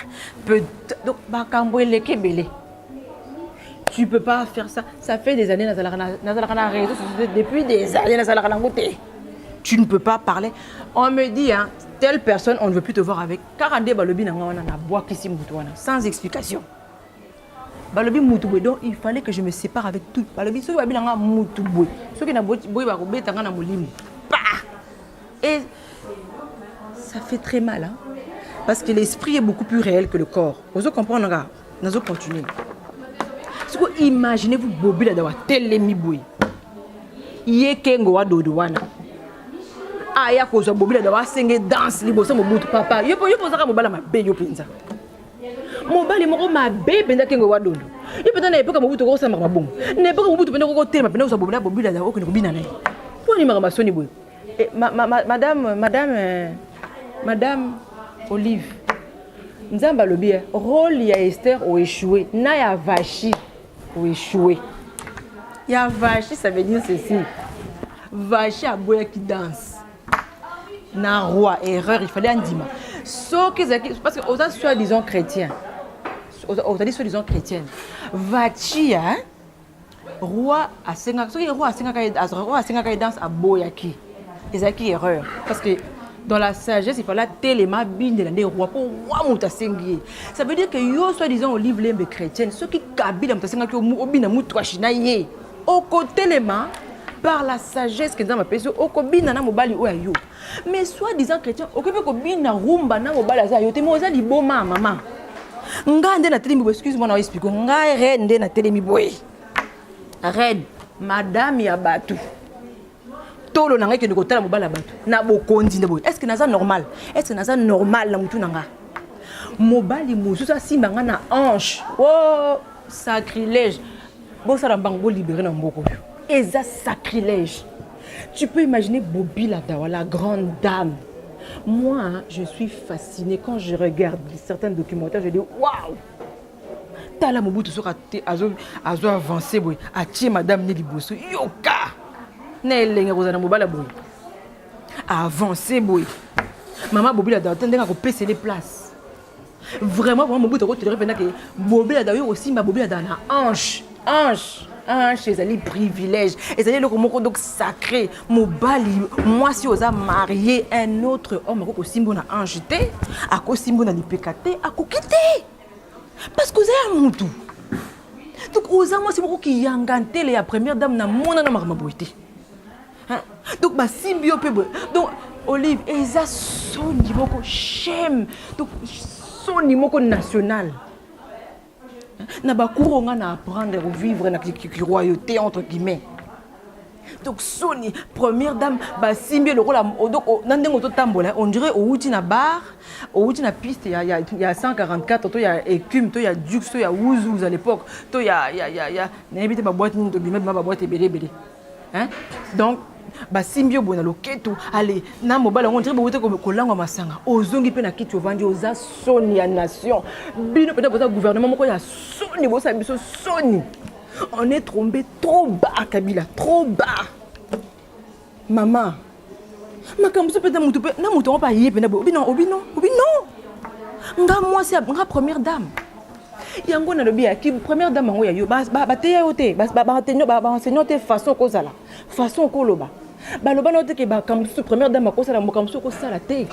Donc, ma campagne est belé. Tu peux pas faire ça. Ça fait des années, depuis des années, tu ne peux pas parler. On me dit, hein, telle personne, on ne veut plus te voir avec. Sans explication. Donc il fallait que je me sépare avec tout. Et ça fait très mal. Hein? Parce que l'esprit est beaucoup plus réel que le corps. Vous comprenez, nous allons continuer. Imaginez-vous Bobi la dawa telemi boy. Yekengo wa dodowana. Aya ko so Bobi la dawa senge danse liboso mobutu papa. Yo posaka mobala mabe yo penza. Mobali moko mabe penza kengo wa dodo. Yo penza na epoka mobutu ko sama mabongo. Na epoka mobutu penza ko tema penza so Bobi la dawa ko ko bina nayi. Poni mama soni boy. Madame Olive. Nzamba lobi rôle ya Esther ou échoué. Na ya Vachi ou échoué. Ya Vachi, ça veut dire ceci. Vachi a boya qui danse. Na roi, erreur, il fallait en dire. Parce que aux soi-disant chrétiens. Aux soi-disant chrétiennes. Vachi, hein? Roi a 5 roi a 5 danse à boya qui. C'est qui erreur. Parce que dans la sagesse, il fallait téléma bin de l'année roi pour roi mutasengi. Ça veut dire que yo soi-disant olive lembe chrétienne, ceux qui kabila mutasenga qui au bina mutwashina yé. Au côté téléma par la sagesse que dans ma personne au kobina na mobali o ayo. Mais soi-disant chrétien, au que ko bina rumba na mobali za yo te moza di boma maman. Nga nde na telemi bo excuse-moi na explique. Nga reine nde na telemi boy. Reine madame ya batu. Tolo nanga ke ndiko tala mobala batu na bokondi ndebo. Est-ce que naza normal? Est-ce que naza normal na mutu nanga? Mobali mususa simba nga na ange. Oh sacrilège. Bon ça bango libéré na mboko. Et ça sacrilège. Tu peux imaginer Bobi la dawa, la grande dame. Moi, hein, je suis fascinée quand je regarde certains documentaires, je dis waouh. Tala mobutu soka azo avancer boy. Atie madame Nelly Bosso. Yoka. Nelenge kozana mobala boy. Avancer boy. Maman Bobi la dawa tendanga ko pèse les places. Vraiment mobutu ko te repena que Bobi la dawa aussi ma Bobi la dawa na ange. Chez les privilèges. Et c'est le mot donc sacré. Mobali, moi si osa marié un autre homme, ako simbo na angeté, ako simbo na lipekate, ako kité. Parce que vous avez un moutou. Donc osa moi si moko ki yangante la première dame na mona na marmaboité. Donc ma symbio pe. Donc Olive, eza son niveau shame. Donc son niveau national. Na bakuronga na apprendre à vivre na royauté entre guillemets. Donc Sony première dame ba simbi le rôle donc nandengo to tambola on dirait au outi na bar au outi na piste il y a 144 to il y a écume to il y a Dux to il y a Ouzous à l'époque to il y a n'habite ba boîte ni to bimet ba boîte belé hein donc ba simbio bona loketo allez na mobala on dirait bote ko lango masanga ozongi pe na kiti ovandi oza Sony ya nation bino peut être gouvernement moko ya Sony bosa biso Sony. On est tombé trop bas Kabila, trop bas. Maman. Makambo so pe na mutu pa yé pe na obino. Nga moi c'est nga première dame. Yango na lobi ki première dame ngo ya yo ba te ya ote ba enseignant te façon ko sala. Façon ko loba. Ba loba no te ke ba kambo première dame ko sala mo kambo ko sala te.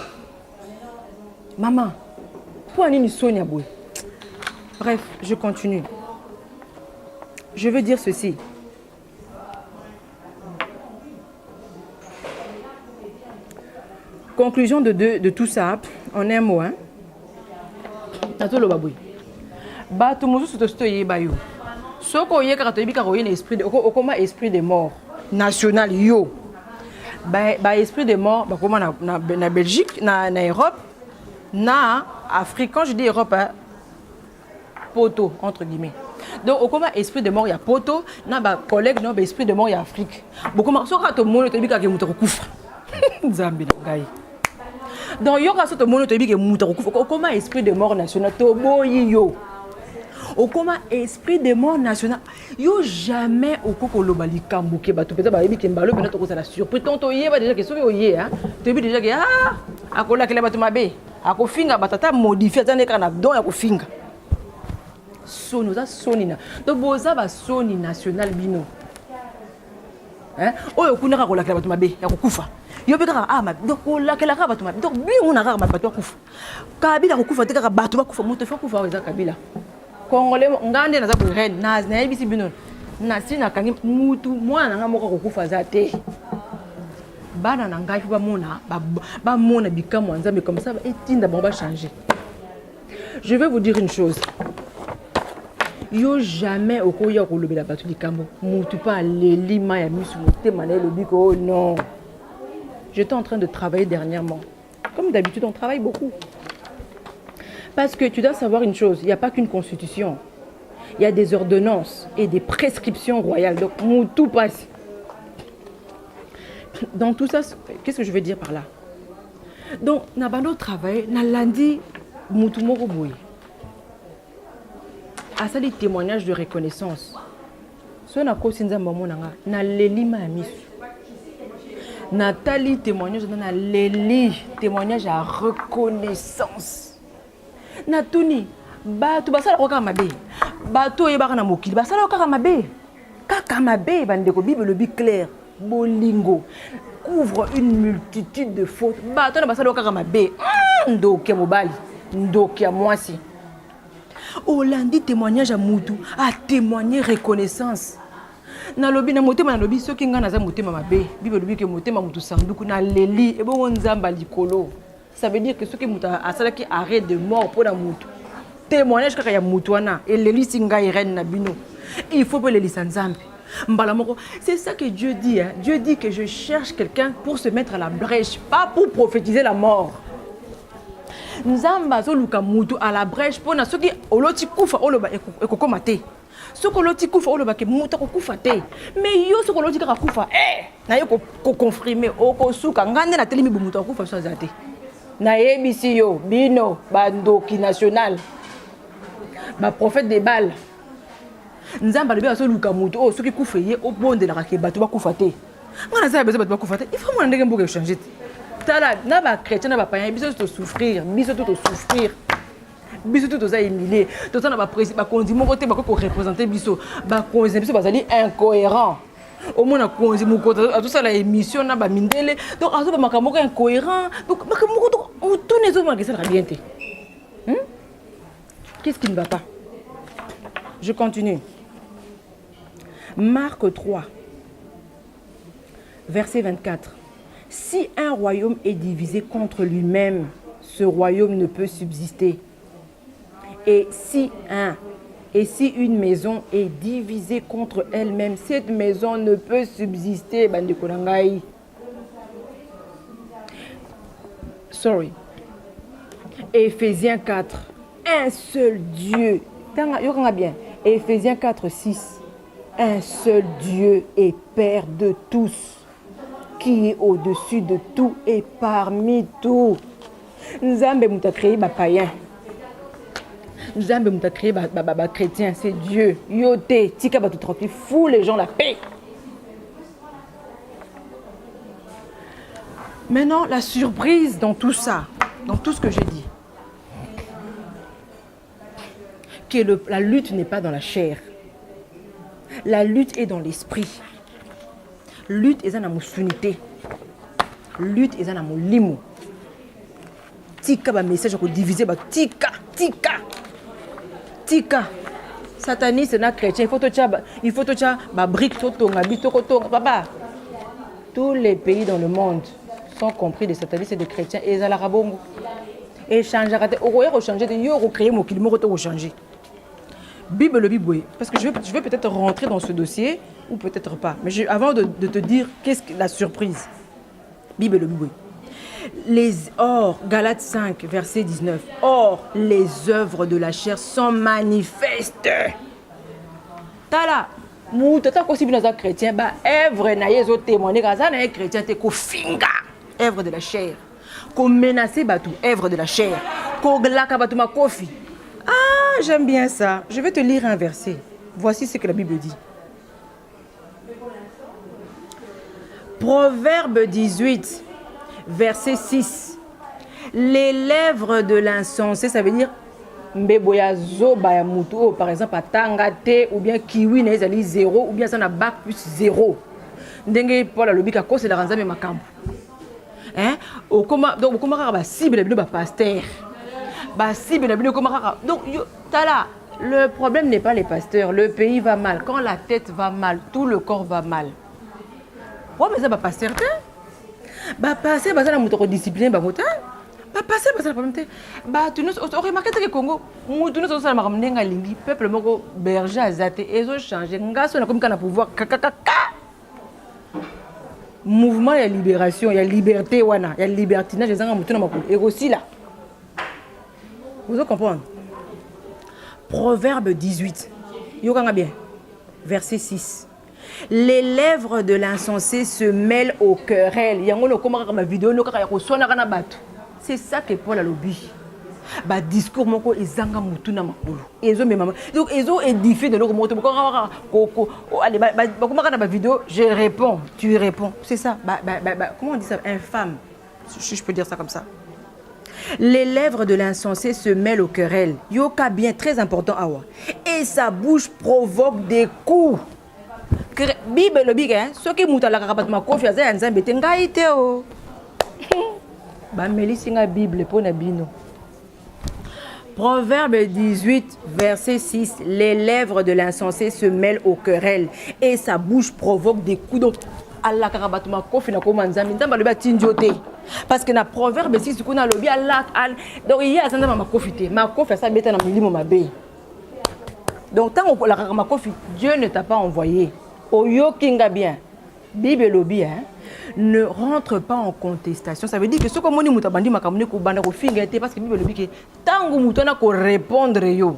Maman. Pour nini Sonia boy. Bref, je continue. Je veux dire ceci. Conclusion de tout ça, en un mot. Nato lo baboui. Ba tout mosu to ye bayo. Soko ye karato yebi karo ye esprit de okoma esprit de mort national yo. Ba esprit de mort ba koma na Belgique, na Europe, na Afrique. Quand je dis Europe, hein, poto entre guillemets. Donc au comment esprit de mort il y a poto na ba collègue non ba esprit de mort il y a Afrique beaucoup so ka to mono to bika ke muto kufa nzambe na ngai donc yo ka so to mono to bika ke muto kufa au comment esprit de mort national to boyi yo au comment esprit de mort national yo jamais au koko lobali kambuke ba to peza ba yebi ke mbalo pena to ko sala surprise tonto ye ba déjà ke so yo ye hein to bi déjà ke akola kele ba to mabe akofinga batata modifier tane kana don ya kofinga Sony, Sony. Donc, boza ba Sony national bino. Hein? Oh, kuna ka kola kala batu mabe, ya kokufa. yo beka ah ma donc la kala ka bato ma donc bi on a rare ma bato kufa kabila ko kufa te ka bato ba kufa moto fa kufa weza kabila congolais ngande na za ko ren na yebisi bino na sina kangi mutu mwana nga moko ko kufa za te bana na ngai ba mona bikamo nzambe comme ça etinda bon va changer. Je vais vous dire une chose. Yo jamais okoya ko lobela batu likambo mutu pa lelima ya misu te manel lobiko non. J'étais en train de travailler dernièrement. Comme d'habitude, on travaille beaucoup. Parce que tu dois savoir une chose, il n'y a pas qu'une constitution. Il y a des ordonnances et des prescriptions royales. Donc, tout passe. Dans tout ça, qu'est-ce que je veux dire par là? Donc, na bando travail, na lundi, mutu moko boy. À ça, les témoignages de reconnaissance. Ce na ko sinza maman na lelima ya misu. Nathalie témoignage na leli témoignage à reconnaissance. Natuni bato basala ko kamabe. Bato yebaka na mokili basala ko kamabe. Kaka mabe bandeko Bible le bi clair. Bolingo couvre une multitude de fautes. Bato na basala ko kamabe. Ndoke mobali, ndoke mwasi. Olandi témoignage à mutu, à témoigner reconnaissance. Na lobi na motema na lobi soki nga naza motema mabe bible lobi ke motema mutu sanduku na leli e bo nzamba likolo. Ça veut dire que soki mutu asala ki arrêt de mort pour na mutu témoignage kaka ya mutu wana et leli singa irene na bino il faut pas leli sanzambe mbala moko. C'est ça que Dieu dit hein? Dieu dit que je cherche quelqu'un pour se mettre à la brèche, pas pour prophétiser la mort. Nzamba zo luka mutu à la brèche pour na soki oloti kufa oloba ekokoma te. Ce que l'on dit kufa oloba ke muta ko kufa te mais yo ce que l'on dit ka kufa na yo ko confirmer o ko suka ngande na telemi bu muta kufa so zate na yebisi yo bino bandoki national ba prophète de Baal nzamba le ba so luka mutu o soki kufa ye o bondela ka ke bato ba kufa te ngana za bezo bato ba kufa te il faut mo ndenge mboke changer tala na ba chrétien na ba païen biso to souffrir biso tout ça humilié tout ça na ba président ba konzi moko te ba ko représenter biso ba konzi biso bazali incohérent au moins na konzi moko tout ça la émission na ba mindele donc azo ba makambo incohérent donc makambo to on tourne zo ma ça bien te qu'est-ce qui ne va pas? Je continue. Marc 3 verset 24. Si un royaume est divisé contre lui-même, ce royaume ne peut subsister. Et si une maison est divisée contre elle-même, cette maison ne peut subsister. Sorry. Éphésiens 4. Un seul Dieu. Bien. Éphésiens 4, 6. Un seul Dieu et Père de tous, qui est au-dessus de tout et parmi tout. Nzambe m'a créé ba païen. Nzambe m'a créé ba chrétien, c'est Dieu. Yote, tika ba tout tranquille, fous les gens la paix. Maintenant, la surprise dans tout ça, dans tout ce que j'ai dit, que la lutte n'est pas dans la chair. La lutte est dans l'esprit. Lutte est dans mon sunité. Lutte est dans mon limo. Tika ba message ko diviser ba tika. Sataniste na chrétien, il faut to ba brique to tonga bito ko tonga papa. Tous les pays dans le monde sont compris des satanistes et des chrétiens et za la rabongo. Et changer o changer de yo ko créer mo kilimo ko to changer. Bible le Bible, parce que je vais peut-être rentrer dans ce dossier ou peut-être pas. Mais avant de te dire qu'est-ce que la surprise. Bible le Bible. Or, Galates 5, verset 19. Or, les œuvres de la chair sont manifestes. Tala, moutata ko sibi na chrétien ba œuvre na yezo témoigner kaza na chrétien te ko finga. Œuvre de la chair. Ko menacer batou, œuvre de la chair. Ko glaka batou ma kofi. Ah, j'aime bien ça. Je vais te lire un verset. Voici ce que la Bible dit. Proverbe 18, verset 6. Les lèvres de l'insensé, ça veut dire mbeboya zoba ya mutu, par exemple à tangate ou bien kiwi na ezali 0 ou bien ça na bac plus 0. Ndenge Paul alobi ka ko c'est la ranzame makambo. Hein? Donc, comment cible le pasteur? Cible le donc, là, le problème n'est pas les pasteurs. Le pays va mal. Quand la tête va mal, tout le corps va mal. Ouais, mais ça va pasteur. Passer, ça la moto discipline, passer, ça problème. Tu nous remarquez que Congo, nous sommes en lingi, peuple moko berger azate, ils ont changé. Ngaso na comme kana pouvoir mouvement il y a libération, il y a liberté wana, il y a libertinage les gens mutu na makolo. Et aussi là. Vous comprenez? Proverbe 18. Yokanga bien. Verset 6. Les lèvres de l'insensé se mêlent aux querelles. C'est ça que Paul a lobby. Discours moko ezanga mutu na makolo. Donc ils ont édifié de leur moto. Allez, vidéo, je réponds, tu réponds. C'est ça. Comment on dit ça? Infâme. Je peux dire ça comme ça. Les lèvres de l'insensé se mêlent aux querelles. Yoka bien, très important, awa. Et sa bouche provoque des coups. Bible le big, hein? Ce qui mouta la carapace ma confiance, c'est un zambé. Ngaïteo. Mélissinga Bible pour Nabino. Proverbe 18, verset 6. Les lèvres de l'insensé se mêlent aux querelles. Et sa bouche provoque des coups. Donc, Allah karabatuma kofi na komanzami ndamba loba tinjote parce que na proverbe 6 kuna lobi Allah donc il y a sanda ma kofi ma kofi ça beta na milimo mabe donc tant on la ma kofi Dieu ne t'a pas envoyé oyo kinga bien Bible lobi hein ne rentre pas en contestation ça veut dire que ce que moni mutabandi makamune ko banda ko fingete parce que Bible lobi que tangu mutona ko répondre yo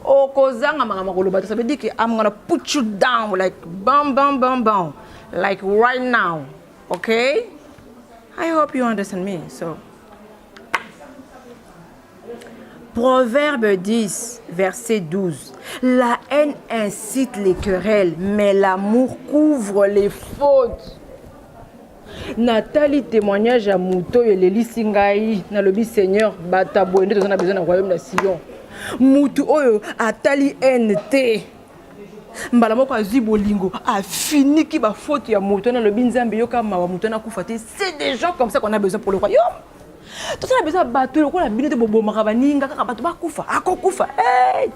o kozanga makama ko loba ça veut dire que I'm gonna put you down like bam bam bam bam like right now, okay? I hope you understand me. So, Proverbe 10, verset 12. La haine incite les querelles, mais l'amour couvre les fautes. Nathalie témoignage à Mouto et Léli Singaï, dans le Seigneur, Batabouende, on a besoin d'un royaume de Sion. Mouto Atali NT. Mbalamoko azibolingo a fini qui va faute ya mutona le binzambe yoka mawa mutona kufate c'est des gens comme ça qu'on a besoin pour le royaume tout ça a besoin battre le ko la binete bobo makabaninga kaka batu ba kufa akokufa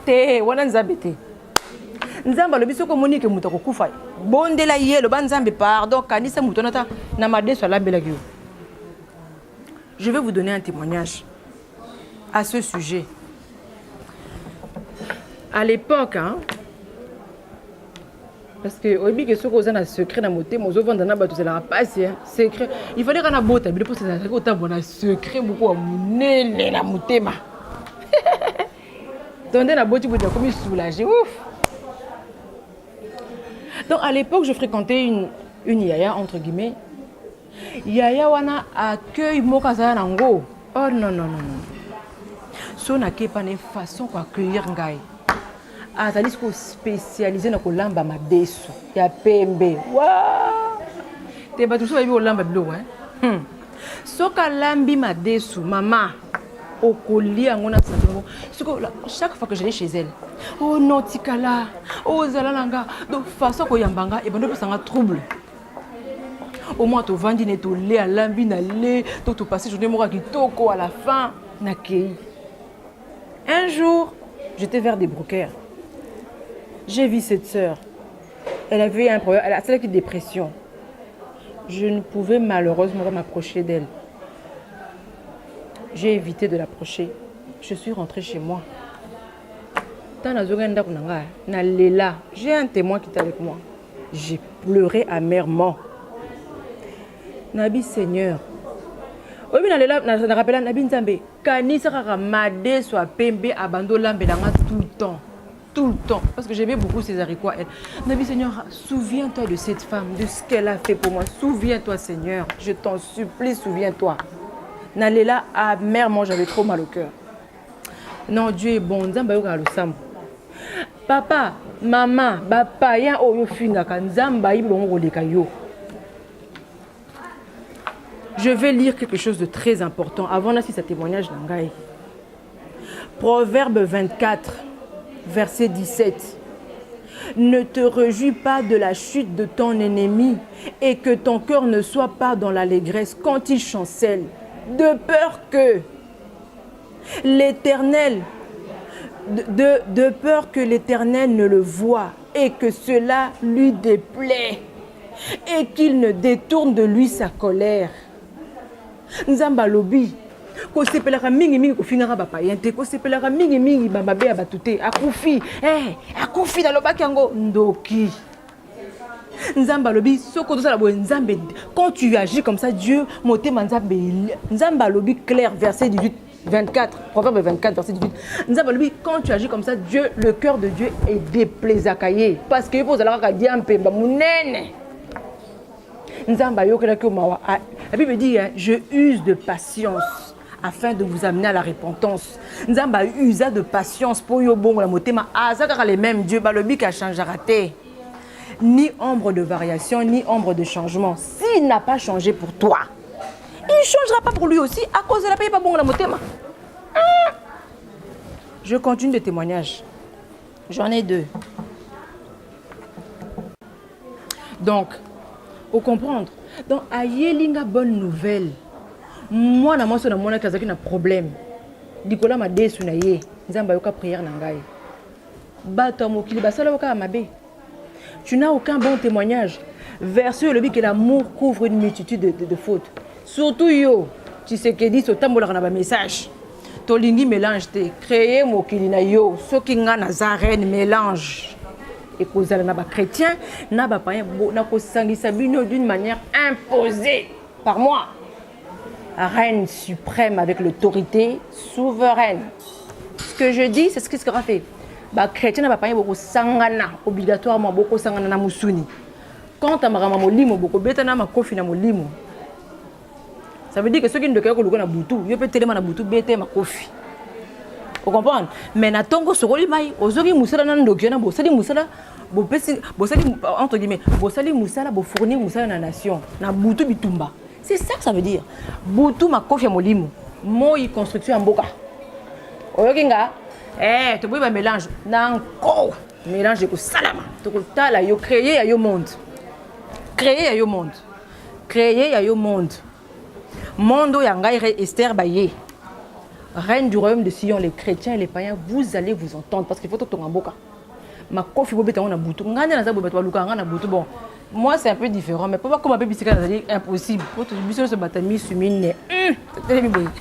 te wana nzambe te nzamba le biso ko monike mutako kufa bondela yelo banzambe pardon kanisa mutona ta na madeso la belagio. Je vais vous donner un témoignage à ce sujet. À l'époque parce que au début que ce qu'on a un secret dans mon thème, aux autres dans bateau c'est la passe secret. Il fallait qu'on a beau tableau pour ça autant bon secret beaucoup à monner la motema. Donc la beauté vous dire comme soulagé ouf. Donc à l'époque je fréquentais une yaya entre guillemets. Yaya wana accueil mokaza nango. Oh non non non non. So na ke pas une façon pour accueillir ngai. Azali ko spécialisé na kolamba madesu ya pembe wa te batu so bibi olamba bilo hein soka lambi madesu mama okolia ngona tsango siko chaque fois que j'allais chez elle oh non tikala oh zalalanga donc façon ko yambanga et bando pesanga trouble au moins to vandi ne to le à lambi na le to passer journée moko kitoko à la fin na kei un jour j'étais vers des broqueurs. J'ai vu cette sœur. Elle avait un problème, elle a une dépression. Je ne pouvais malheureusement pas m'approcher d'elle. J'ai évité de l'approcher. Je suis rentrée chez moi. J'ai un témoin qui était avec moi. J'ai pleuré amèrement. Nabi Seigneur. Oui, mais je rappelle Nabi Nzambe. Kanisa Ramade soit pembe abando lambe tout le temps. Tout le temps, parce que j'aimais beaucoup ces haricots. Nabi Seigneur, souviens-toi de cette femme, de ce qu'elle a fait pour moi. Souviens-toi, Seigneur, je t'en supplie, souviens-toi. Nalela, amèrement, j'avais trop mal au cœur. Non, Dieu est bon. Papa, maman, papa, ya oyo fingaka nzamba ibongo lekayo. Je vais lire quelque chose de très important avant d'assister à ce témoignage d'Angaï. Proverbe 24. Verset 17. Ne te réjouis pas de la chute de ton ennemi et que ton cœur ne soit pas dans l'allégresse quand il chancelle, de peur que l'Éternel, de peur que l'Éternel ne le voie et que cela lui déplaît et qu'il ne détourne de lui sa colère. Nzamba lobi ko sepelaka mingi ko fingaka ba payente ko sepelaka mingi ba mabe ya batute akufi akufi na lobaki yango ndoki. Nzamba lobi soko tosala bo nzambe quand tu agis comme ça Dieu motema nzambe nzamba lobi clair verset 18 24 proverbe 24 verset 18 nzamba lobi quand tu agis comme ça Dieu le cœur de Dieu est déplaisakaye parce que vous allez ka diampe ba munene. Nzamba yokela ko mawa la Bible dit je use de patience afin de vous amener à la repentance. Nzamba usa de patience pour yo bongo la motema azaka les mêmes Dieu ba lobi ka changera te. Ni ombre de variation, ni ombre de changement. S'il n'a pas changé pour toi, il ne changera pas pour lui aussi à cause de la paix pas bon la motema. Je continue de témoignages. J'en ai 2. Donc, au comprendre, donc ayelinga bonne nouvelle. Moi na moi so na mona kazaki na problème. Dikola ma desu na ye. Nzamba yoka prière na ngai. Bato mokili basala yoka mabe. Tu n'as aucun bon témoignage. Verset le dit que l'amour couvre une multitude de fautes. Surtout yo, tu sais que dit ce tambola na ba message. Tolingi mélange te créer mokili na yo, ce qui nga nazarene mélange. Et kozala na ba chrétien, na ba païen na ko sangisa bino d'une manière imposée par moi. Reine suprême avec l'autorité souveraine. Ce que je dis, c'est ce qui sera fait. Bah chrétien na païen boko sangana obligatoirement boko sangana na musuni. Quand ta marama molimo boko beta na makofi na molimo. Ça veut dire que ceux qui ne doivent pas na butu, yo peut tellement na butu beta makofi. Vous comprenez? Mais na tongo sokoli mai ozoki musala na ndoki na bosali musala bosali entre guillemets bosali musala bo fournir musala na nation na butu bitumba. C'est ça que ça veut dire. Butu makofi ya molimo. Moi construction mboka. Oyokinga tu peux mélange nanko mélange ko salama to ko tala yo créer ya yo monde monde ya ngai Esther Baye reine du royaume de Sion. Les chrétiens et les païens vous allez vous entendre parce qu'il faut to mboka makofi bo betango na butu ngane na za bo beto luka ngana butu. Bon moi c'est un peu différent mais pas comme un peu bisika na dire impossible pour to biso se batami sumine c'est bien.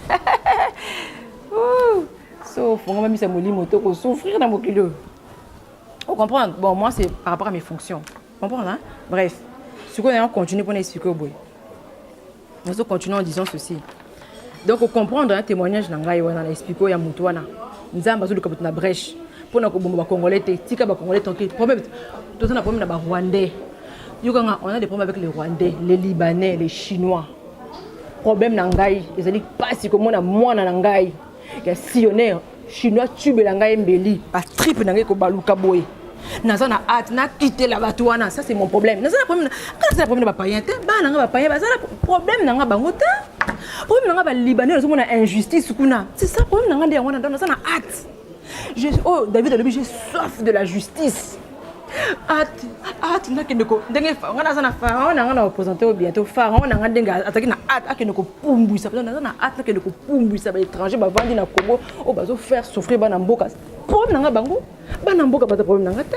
So, faut même ça molimo to ko souffrir dans mon kilo. Vous comprenez? Bon, moi c'est par rapport à mes fonctions. Vous comprenez hein? Bref, ce qu'on a continué pour expliquer au boy. Nous continuons en disant ceci. Donc, pour comprendre un témoignage nangai wana na expliquer ya mutu wana. Nzamba zo na brèche pour na ko bomba congolais te tika ba congolais tant que problème tout ça na problème na ba rwandais. Yokanga on a des problèmes avec les rwandais, les libanais, les chinois. Problème nangai, ils allaient pas si comme moi na nangai. Il y a sillonnaire chinois tube langa mbeli pas trip nanga ko baluka boy naza na hâte na quitter la batuana. Ça c'est mon problème. Naza problème quand c'est problème ba païen te ba nanga ba païen ba problème nanga bango te problème nanga ba libanais zo mona injustice kuna. C'est ça problème nanga de wana naza na hâte. David a dit j'ai soif de la justice. Hâte nakendeko ndenge ngana sana pharaon nanga représenté au bientôt pharaon nanga ndenga ataki na hâte akendeko pumbwisa naza na hâte nakendeko pumbwisa ba étranger ba vandi na Congo bazo faire souffrir bana mboka. Problème nanga bango bana mboka ba problème nanga te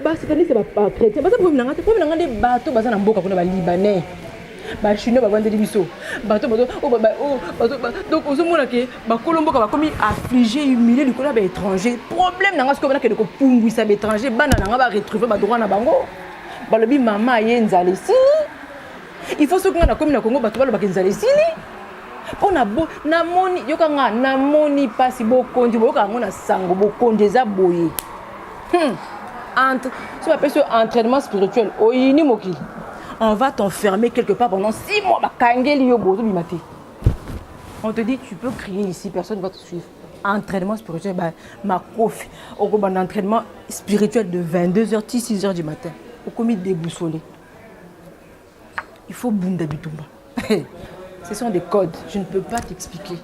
ba c'est pas chrétien ba problème nanga te problème nanga de bato baza na mboka kuna ba libanais ba chinois ba vandi biso bato donc aux mona ke ba kolomboka ba komi affligé humilié du côté ba étranger. Problème nanga ce que bana ke ko pumbwisa ba étranger bana nanga ba retrouver ba droit na bango ba lobi mama yenzale si il faut ce qu'on a comme na Congo bato ba loba kenzale si on a beau na moni yokanga na moni pasi bokondi boka na sango bokondi za boye entre ce qu'on appelle ce entraînement spirituel oyini mokili. On va t'enfermer quelque part pendant 6 mois. On te dit, tu peux crier ici, personne ne va te suivre. Entraînement spirituel, ma kofi. On a un entraînement spirituel de 22h, 6h du matin. On commis déboussolé. Il faut bunda bitumba. Ce sont des codes, je ne peux pas t'expliquer.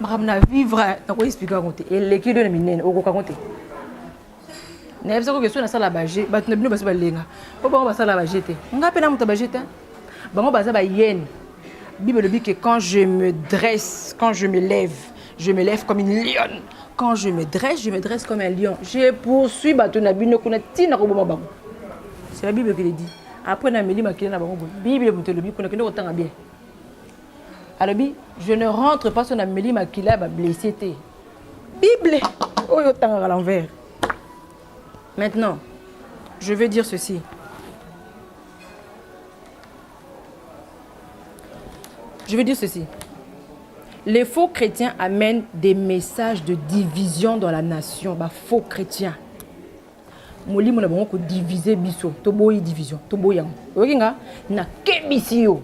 Maramna vivre, on va expliquer à compter. Et l'équipe de la mine, on va compter. Ne sais pas que sur la salle à bager, bah tu n'as plus pas lenga. Pourquoi on va salle à bager te? On a peine à monter bager te. Bah on basa ba yen. Bible le dit que quand je me dresse, quand je me lève comme une lionne. Quand je me dresse comme un lion. Je poursuis bah tu n'as plus ne connaît tina roboma ba. C'est la Bible qui le dit. Après na meli makina na ba Bible monte le Bible connaît que autant bien. Alors je ne rentre pas sur la meli makila ba blessé te. Bible oh autant à l'envers. Maintenant, je veux dire ceci. Les faux chrétiens amènent des messages de division dans la nation. Bah, faux chrétiens. Moli mon abon ko diviser biso, to boyi division, to boyang. Okinga na kebisio.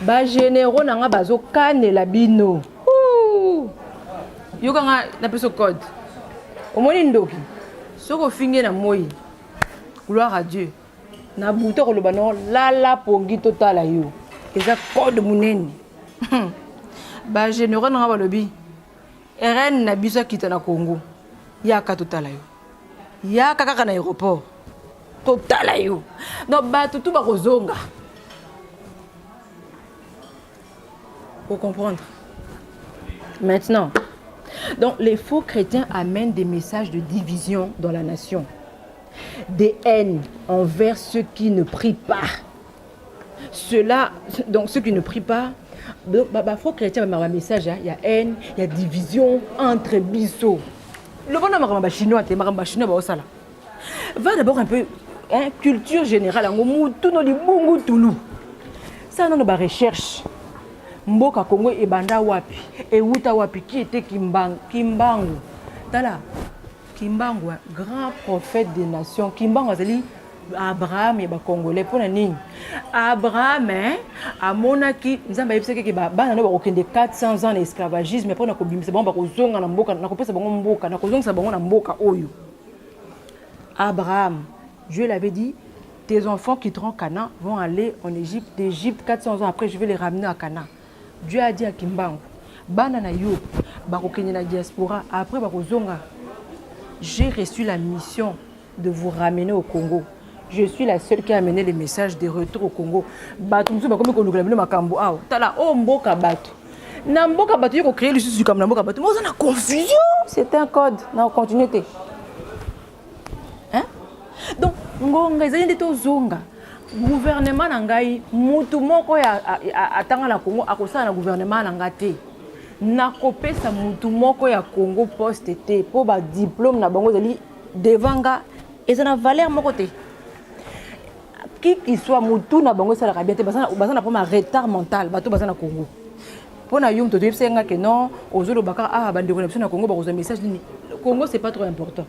Ba généraux na nga bazo kanela bino. Yo kanga na peso code. Omoni ndoki. Soko finge na moi. Gloire à Dieu. Na buto ko lobano lala pongi totala yo. Eza code munene. Ba généraux na balobi. RN na biso kita na Congo. Yaka totala yo. Yaka kaka na aéroport. Totala yo. Donc ba tutu ba kozonga. Pour comprendre. Maintenant, donc les faux chrétiens amènent des messages de division dans la nation. Des haines envers ceux qui ne prient pas. Donc ceux qui ne prient pas, donc faux chrétien va un message, il y a haine, il y a division entre bisous. Le bon homme chinois, va d'abord un peu culture générale, ça on a recherche. Mboka Congo et banda wapi et wuta wapi qui était Kimbangu tala Kimbangu grand prophète des nations Kimbangu azali Abraham et ba congolais pour nani Abraham a monaki nzamba yebiseke ke ba na ba kokende 400 ans d'esclavagisme mais pour na kobimisa bango ba kozonga na mboka na kopesa bango mboka na kozongisa bango na mboka oyo. Abraham, Dieu l'avait dit, tes enfants quitteront Canaan, vont aller en Égypte, d'Égypte 400 ans après je vais les ramener à Canaan. Dieu a dit à Kimbangu, banana yo, bakokende na diaspora, après bakozonga. J'ai reçu la mission de vous ramener au Congo. Je suis la seule qui a amené les messages de retour au Congo. Batu msu bakomi ko lukela bino makambo aw. Tala o mboka batu. Na mboka batu yoko créer le susu comme na mboka batu. Moi on a confusion. C'est un code. Na continuité. Hein? Donc ngonga ezali ndeto zonga. Gouvernement na ngai mutu moko ya atanga na Congo akosala na gouvernement na ngate. Na kopesa mutu moko ya Congo poste te po ba diplôme na bango zali devanga ezana valeur moko te. Qui soit mutu na bango sala bien te basana pour ma retard mental bato basana Congo. Pour na yum to dip senga que non ozolo baka bande connexion na Congo ba koza message ni Congo c'est pas trop important.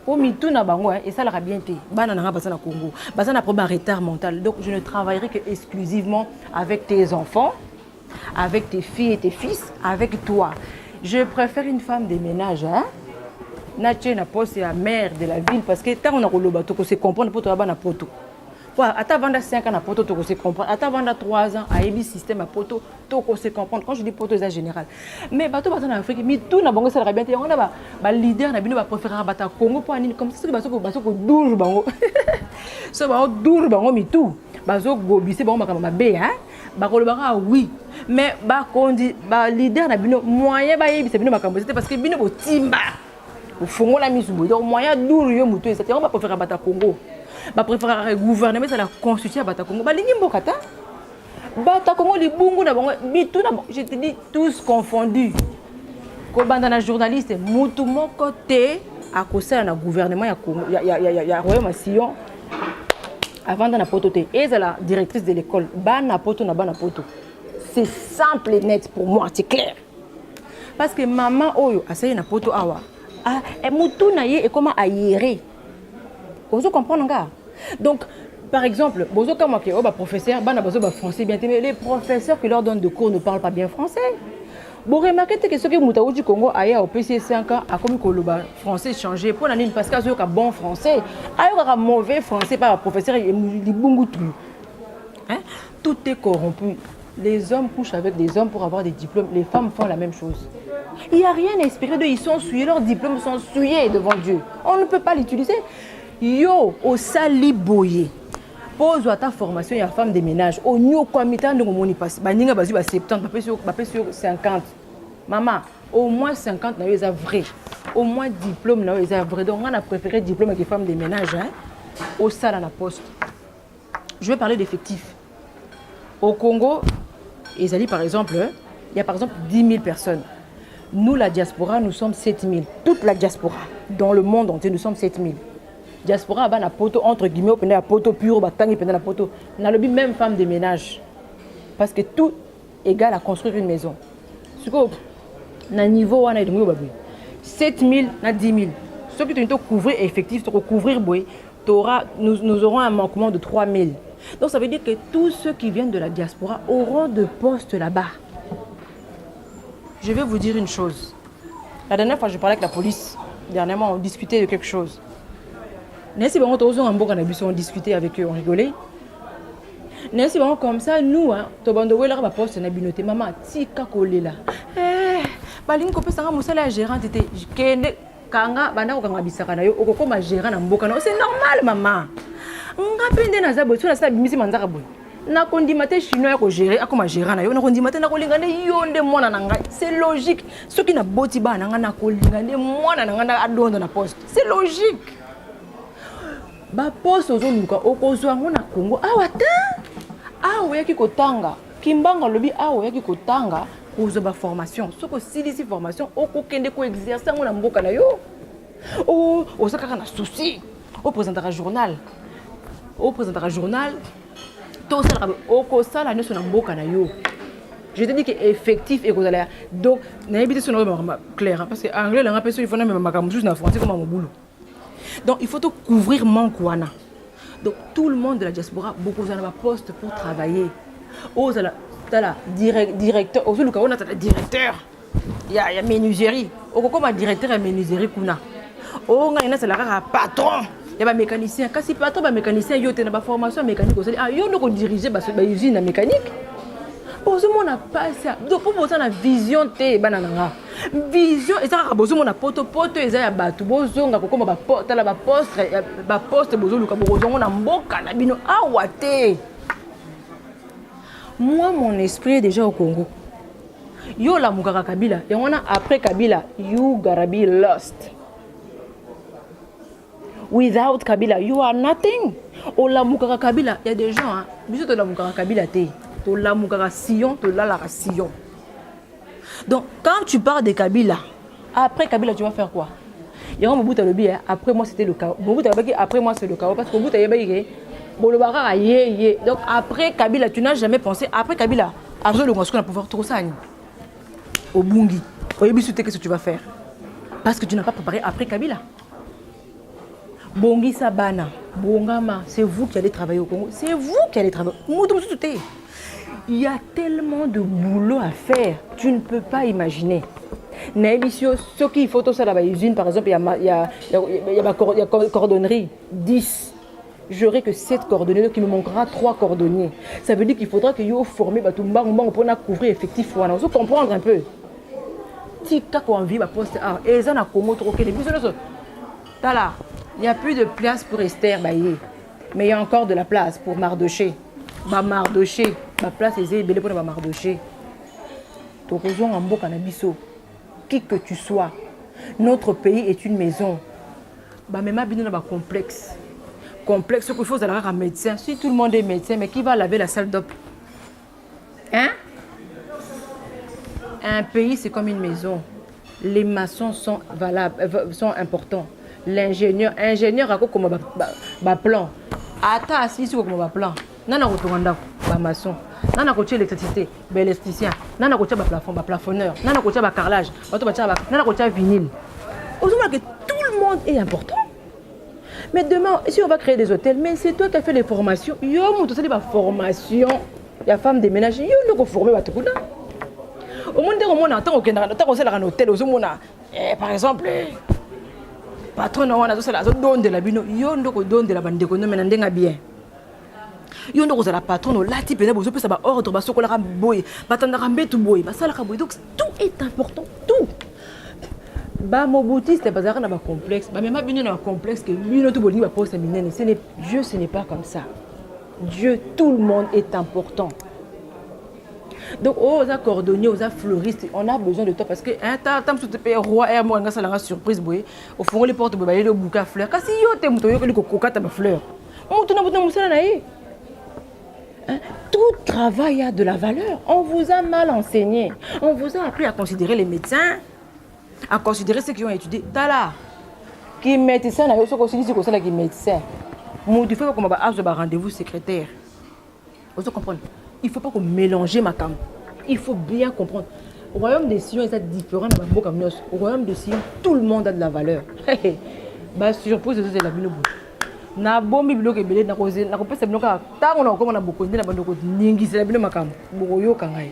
Au mitu na bango et ça la bien te bana na basana Congo basana pour ma retard mental. Donc je ne travaillerai que exclusivement avec tes enfants, avec tes filles et tes fils, avec toi. Je préfère une femme de ménage hein. Natie na poste ya mère de la ville parce que tant on a le bateau que se comprendre pour toi na poto. Attends, vendre 5 ans à poto, tu se comprendre. Attends, vendre 3 ans à EBI système à poto, tu se comprendre. Quand je dis poto, c'est général. Mais bateau, en Afrique, mais tout n'a pas ça bien. On a un leader, on a préféré battre Congo pour aller comme ça, c'est parce que 12 bango. C'est parce que 12 bango, mais tout. Parce que gobi, c'est bon, ma bé, hein. Bakolo baka oui. Mais bakondi, leader n'a bien moyen, c'est bien ma c'était parce que bien au timba. Au fond, la mise au bout. Donc, moyen 12 yo mutu, c'est on va préférer battre Congo. Ba préférer gouvernement ça la constituer bata Congo ba lingi mboka ta bata Congo li bungu na bango bitu na je te dis tous confondus ko banda na journaliste mutu moko te akosala na gouvernement ya Congo ya royaume Sion avant na poto te et la directrice de l'école bana poto na bana poto c'est simple et net pour moi c'est clair parce que maman oyo asaye na poto awa et mutu na ye et comment ayere. Vous comprenez nga? Donc, par exemple, vous comme moi qui est professeur, français bien, mais les professeurs qui leur donnent des cours ne parlent pas bien français. Vous remarquez que ceux qui sont du Congo ailleurs au PC 5 ans a comme le français changé pour la ligne parce qu'ils ont un bon français, ailleurs un mauvais français par professeur et hein? Tout est corrompu. Les hommes couchent avec des hommes pour avoir des diplômes. Les femmes font la même chose. Il n'y a rien à espérer d'eux. Ils sont souillés. Leurs diplômes sont souillés devant Dieu. On ne peut pas l'utiliser. Yo, au sali boye. Pose ta formation, il y a femme de ménage. Au nyo comité de mon passe. Baninga bazu ba 70, ba sur 50. Maman, au moins 50 na yo vrai. Au moins diplôme na yo vrai. Donc on a préféré diplôme avec femme de ménage hein. Au sala na poste. Je vais parler d'effectifs. Au Congo, Ezali par exemple, il y a par exemple 10 000 personnes. Nous la diaspora, nous sommes 7 000. Toute la diaspora dans le monde entier, nous sommes 7 000. Diaspora a na poto entre guillemets au la poto pure batangi pendant la poto na lobby même femme de ménage parce que tout égal à construire une maison ce que na niveau wana edungu babu 7000 na 10000 ce que tu dois couvrir effectif tu couvrir boy nous aurons un manquement de 3000 donc ça veut dire que tous ceux qui viennent de la diaspora auront de postes là-bas. Je vais vous dire une chose. La dernière fois je parlais avec la police, dernièrement on discutait de quelque chose. N'est-ce pas on discutait avec eux, on rigolait. N'est-ce pas comme ça, nous, tu vas poste na binoté maman, tika kolela. Baling ko pesa musala ya gérant était kende kanga bana ko kanga bisaka na yo okoko ma gérant na mboka na c'est normal maman. Nga pende na za boto na sa bimisi manzaka boy. Na kondimate chinois ya ko gérer akoma gérant na yo na kondimate na ko lingane yonde mwana na ngai. C'est logique. Ce qui na boti ba na nga na ko lingane mwana na nga na adondo na poste. C'est logique. Ba poste ozoluka okozwa ngona Congo awata awo yaki kotanga kimbanga lobi awo yaki kotanga ozo ba formation soko silisi formation okokende ko exercer ngona mboka na yo o osaka na souci o présentera journal to sala oko sala neso na mboka na yo. Je te dis que effectif et kozala donc na yebite sono ba clair parce que anglais la ngapeso il faut na même makambo juste na français comme mon boulot. Donc il faut tout couvrir Mankouana. Donc tout le monde de la diaspora, beaucoup de poste pour travailler. Oh, tu as directeur, oh, on a directeur. Il y a menuiserie. Oh, comment directeur et menuiserie kuna. Oh, on a un patron. Il y a un mécanicien. Quand c'est patron, un mécanicien, il y a une formation mécanique. Ah, il y a un diriger une usine mécanique. Pour ce monde a pas ça. Donc pour ça la vision té banana. Vision et ça bozo mona poto et ça ya batu bozo nga kokoma ba poste bozo luka bozo mona mboka na bino awate. Moi mon esprit est déjà au Congo. Yo la mukaka Kabila et on a après Kabila you gotta be lost. Without Kabila you are nothing. O la mukaka Kabila il y a des gens hein biso to la mukaka Kabila té. To la mukaka Sion to la Sion. Donc, quand tu parles de Kabila, après Kabila, tu vas faire quoi? Il y a un Mobutu Alobi, après moi c'était le chaos. Mobutu Alobi, après moi c'est le chaos. Parce que Mobutu Alobi, donc après Kabila, tu n'as jamais pensé, après Kabila, après le Moscou, on va pouvoir trop ça. Au Bungi, au Yébisu, qu'est-ce que tu vas faire? Parce que tu n'as pas préparé après Kabila. Bongi Sabana, Bongama, c'est vous qui allez travailler au Congo. C'est vous qui allez travailler. Il y a tellement de boulot à faire, tu ne peux pas imaginer. Ce qu'il faut, ça là-bas, usine, par exemple, il y a cordonnerie, 10. J'aurai que 7 cordonniers, donc il me manquera 3 cordonniers. Ça veut dire qu'il faudra que vous formez, on peut couvrir effectif. Il faut comprendre un peu. Si tu as envie, poste, et ça, il n'y a plus de place pour Esther, mais il y a encore de la place pour Mardoché. Mardoché, ma place est belle pour Mardoché. Ton raison en beau cannabiso. Qui que tu sois, notre pays est une maison. Même un complexe. Complexe, ce qu'il faut, c'est un médecin. Si tout le monde est médecin, mais qui va laver la salle d'op? Hein? Un pays, c'est comme une maison. Les maçons sont valables, sont importants. Ingénieur a quoi comme plan? Attends, si c'est comme plan. Nana kotonganda ba maçon, nana kotia électricité, ba électricien, nana kotia ba plafond, ba plafonneur, nana kotia ba carrelage, nana kotia vinyle. On voit que tout le monde est important. Mais demain, si on va créer des hôtels, mais c'est toi qui as fait les formations. Yo, mon total ba formation. Il y a femme de ménage, yo ne ko former ba tukuna. Au monde de on attend qu'on sait un hôtel au mona. Par exemple, patron on a ça don de la bino, yo ndoko don de la bande de kono menandenga bien. Yo ndoko za la patron là type na bozo pesa ba ordre ba sokola ka boy batanda ka mbetu boy ba sala ka boy donc tout est important tout Bah, mon boutiste, c'est pas un complexe. Bah, même bien un complexe que lui, notre bolini va poser minene. Dieu, ce n'est pas comme ça. Dieu, tout le monde est important. Donc, aux cordonniers, aux fleuristes, on a besoin de toi parce que tant que tu es roi et moi, on a une surprise. Au fond, les portes, il y a des bouquets à fleurs. Quand si yo te mouton, il y a coca à fleurs. On tourne à bout tout travail a de la valeur. On vous a mal enseigné. On vous a appris à considérer les médecins, à considérer ceux qui ont étudié. Tala, qui médecin, il y a aussi qui médecin. Il faut qu'on ait un rendez-vous secrétaire. Vous comprenez? Il ne faut pas qu'on mélange ma cam. Il faut bien comprendre. Au royaume des Sion, c'est différent de ma Au royaume des Sion, tout le monde a de la valeur. Bah, surprise, c'est la vie. Na bombi biloko ebele na koze na kopesa biloko ta on a beaucoup na bando ko ningi c'est la bino makam boyo kangai